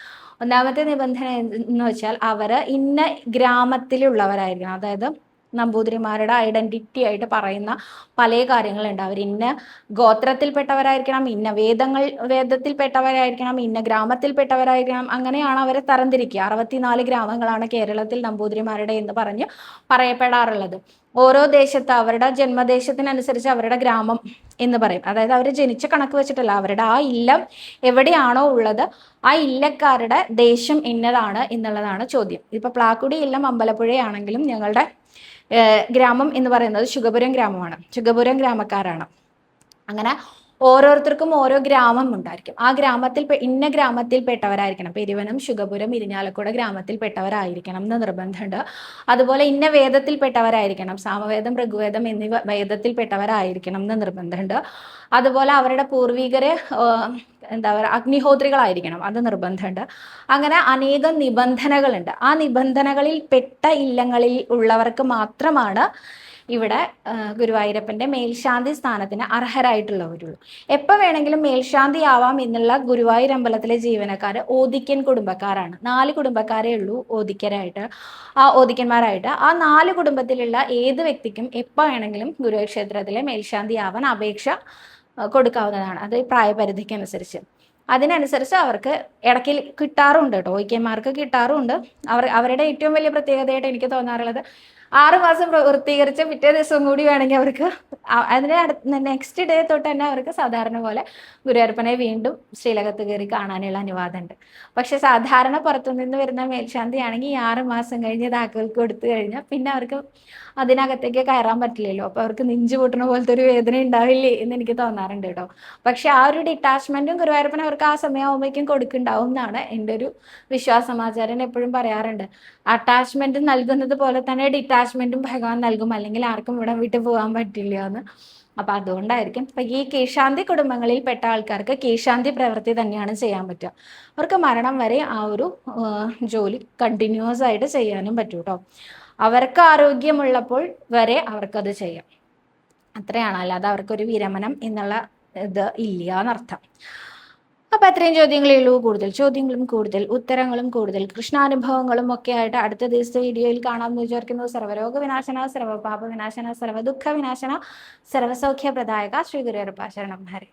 ഒന്നാമത്തെ നിബന്ധന എന്ന് വെച്ചാൽ അവർ ഇന്ന ഗ്രാമത്തിലുള്ളവരായിരിക്കണം. അതായത് നമ്പൂതിരിമാരുടെ ഐഡന്റിറ്റി ആയിട്ട് പറയുന്ന പല കാര്യങ്ങളുണ്ട്. അവർ ഇന്ന ഗോത്രത്തിൽപ്പെട്ടവരായിരിക്കണം, ഇന്ന വേദത്തിൽപ്പെട്ടവരായിരിക്കണം, ഇന്ന ഗ്രാമത്തിൽപ്പെട്ടവരായിരിക്കണം. അങ്ങനെയാണ് അവരെ തരംതിരിക്കുക. 64 ഗ്രാമങ്ങളാണ് കേരളത്തിൽ നമ്പൂതിരിമാരുടെ എന്ന് പറഞ്ഞ് പറയപ്പെടാറുള്ളത്. ഓരോ ദേശത്ത് അവരുടെ ജന്മദേശത്തിനനുസരിച്ച് അവരുടെ ഗ്രാമം എന്ന് പറയും. അതായത് അവർ ജനിച്ച കണക്ക് വെച്ചിട്ടല്ല, അവരുടെ ആ ഇല്ലം എവിടെയാണോ ഉള്ളത് ആ ഇല്ലക്കാരുടെ ദേശം എന്നതാണ് എന്നുള്ളതാണ് ചോദ്യം. ഇപ്പൊ പ്ലാക്കുടി ഇല്ലം അമ്പലപ്പുഴയാണെങ്കിലും ഞങ്ങളുടെ ഗ്രാമം എന്ന് പറയുന്നത് ശുഗപുരം ഗ്രാമമാണ്. ശുഗപുരം ഗ്രാമക്കാരാണ്. അങ്ങനെ ഓരോരുത്തർക്കും ഓരോ ഗ്രാമം ഉണ്ടായിരിക്കും. ആ ഗ്രാമത്തിൽ ഇന്ന ഗ്രാമത്തിൽപ്പെട്ടവരായിരിക്കണം. പെരുവനം, ശുഗപുരം, ഇരിഞ്ഞാലക്കുട ഗ്രാമത്തിൽപ്പെട്ടവരായിരിക്കണം എന്ന് നിർബന്ധമുണ്ട്. അതുപോലെ ഇന്ന വേദത്തിൽപ്പെട്ടവരായിരിക്കണം. സാമവേദം, ഋഗ്വേദം എന്നിവ വേദത്തിൽപ്പെട്ടവരായിരിക്കണം എന്ന് നിർബന്ധമുണ്ട്. അതുപോലെ അവരുടെ പൂർവികരെ എന്താ പറയുക, അഗ്നിഹോത്രികളായിരിക്കണം, അത് നിർബന്ധമുണ്ട്. അങ്ങനെ അനേകം നിബന്ധനകളുണ്ട്. ആ നിബന്ധനകളിൽ പെട്ട ഇല്ലങ്ങളിൽ ഉള്ളവർക്ക് മാത്രമാണ് ഇവിടെ ഗുരുവായൂരപ്പൻ്റെ മേൽശാന്തി സ്ഥാനത്തിന് അർഹരായിട്ടുള്ളവരുള്ളൂ. എപ്പോൾ വേണമെങ്കിലും മേൽശാന്തി ആവാം എന്നുള്ള ഗുരുവായൂർ അമ്പലത്തിലെ ജീവനക്കാർ ഓദിക്കൻ കുടുംബക്കാരാണ്. 4 കുടുംബക്കാരേ ഉള്ളൂ ഓദിക്കരായിട്ട്, ഓദിക്കന്മാരായിട്ട്. ആ 4 കുടുംബത്തിലുള്ള ഏത് വ്യക്തിക്കും എപ്പോൾ വേണമെങ്കിലും ഗുരുവായൂർ ക്ഷേത്രത്തിലെ മേൽശാന്തി ആവാൻ അപേക്ഷ കൊടുക്കാവുന്നതാണ്. അത് പ്രായപരിധിക്ക് അനുസരിച്ച്. അതിനനുസരിച്ച് അവർക്ക് ഇടയ്ക്ക് കിട്ടാറുണ്ട് കേട്ടോ. ഓദിക്കന്മാർക്ക് കിട്ടാറുണ്ട്. അവരുടെ ഏറ്റവും വലിയ പ്രത്യേകതയായിട്ട് എനിക്ക് തോന്നാറുള്ളത് 6 മാസം പൂർത്തീകരിച്ച് പിറ്റേ ദിവസം കൂടി വേണമെങ്കിൽ അവർക്ക് അതിന് നെക്സ്റ്റ് ഡേ തൊട്ട് തന്നെ അവർക്ക് സാധാരണ പോലെ ഗുരുവായൂരപ്പനെ വീണ്ടും ശ്രീലകത്ത് കയറി കാണാനുള്ള അനുവാദമുണ്ട്. പക്ഷെ സാധാരണ പുറത്തുനിന്ന് വരുന്ന മേൽശാന്തിയാണെങ്കിൽ ഈ 6 മാസം കഴിഞ്ഞ് താക്കോൽക്ക് കൊടുത്തു കഴിഞ്ഞാൽ പിന്നെ അവർക്ക് അതിനകത്തേക്ക് കയറാൻ പറ്റില്ലല്ലോ. അപ്പോൾ അവർക്ക് നെഞ്ചു പൊട്ടണ പോലത്തെ ഒരു വേദന ഉണ്ടാവില്ലേ എന്ന് എനിക്ക് തോന്നാറുണ്ട് കേട്ടോ. പക്ഷെ ആ ഒരു ഡിറ്റാച്ച്മെന്റും ഗുരുവായൂരപ്പൻ അവർക്ക് ആ സമയമാകുമ്പോഴേക്കും കൊടുക്കുന്നുണ്ടാവും എന്നാണ് എൻ്റെ ഒരു വിശ്വാസം. ആചാര്യൻ എപ്പോഴും പറയാറുണ്ട്, അറ്റാച്ച്മെന്റ് നൽകുന്നത് പോലെ തന്നെ ഡിറ്റാച്ച്മെന്റും ഭഗവാൻ നൽകും, അല്ലെങ്കിൽ ആർക്കും ഇവിടെ വിട്ടു പോകാൻ പറ്റില്ല എന്ന്. അപ്പൊ അതുകൊണ്ടായിരിക്കും ഇപ്പൊ ഈ കീഴ്ശാന്തി കുടുംബങ്ങളിൽ പെട്ട ആൾക്കാർക്ക് കീഴ്ശാന്തി പ്രവൃത്തി തന്നെയാണ് ചെയ്യാൻ പറ്റുക. അവർക്ക് മരണം വരെ ആ ഒരു ജോലി കണ്ടിന്യൂസ് ആയിട്ട് ചെയ്യാനും പറ്റും കേട്ടോ. അവർക്ക് ആരോഗ്യമുള്ളപ്പോൾ വരെ അവർക്കത് ചെയ്യാം, അത്രയാണ്. അല്ലാതെ അവർക്കൊരു വിരമനം എന്നുള്ള ഇത് ഇല്ല എന്നർത്ഥം. അപ്പൊ അത്രയും ചോദ്യങ്ങളേ ഉള്ളൂ. കൂടുതൽ ചോദ്യങ്ങളും കൂടുതൽ ഉത്തരങ്ങളും കൂടുതൽ കൃഷ്ണാനുഭവങ്ങളും ഒക്കെ ആയിട്ട് അടുത്ത ദിവസത്തെ വീഡിയോയിൽ കാണാമെന്ന് വിചാരിക്കുന്നു. സർവ്വരോഗ വിനാശന, സർവ്വപാപ വിനാശന, സർവ്വദുഃഖ വിനാശന, സർവ്വസൗഖ്യപ്രദായക ശ്രീ ഗുരുവായൂരപ്പ ശരണം ഹരേ.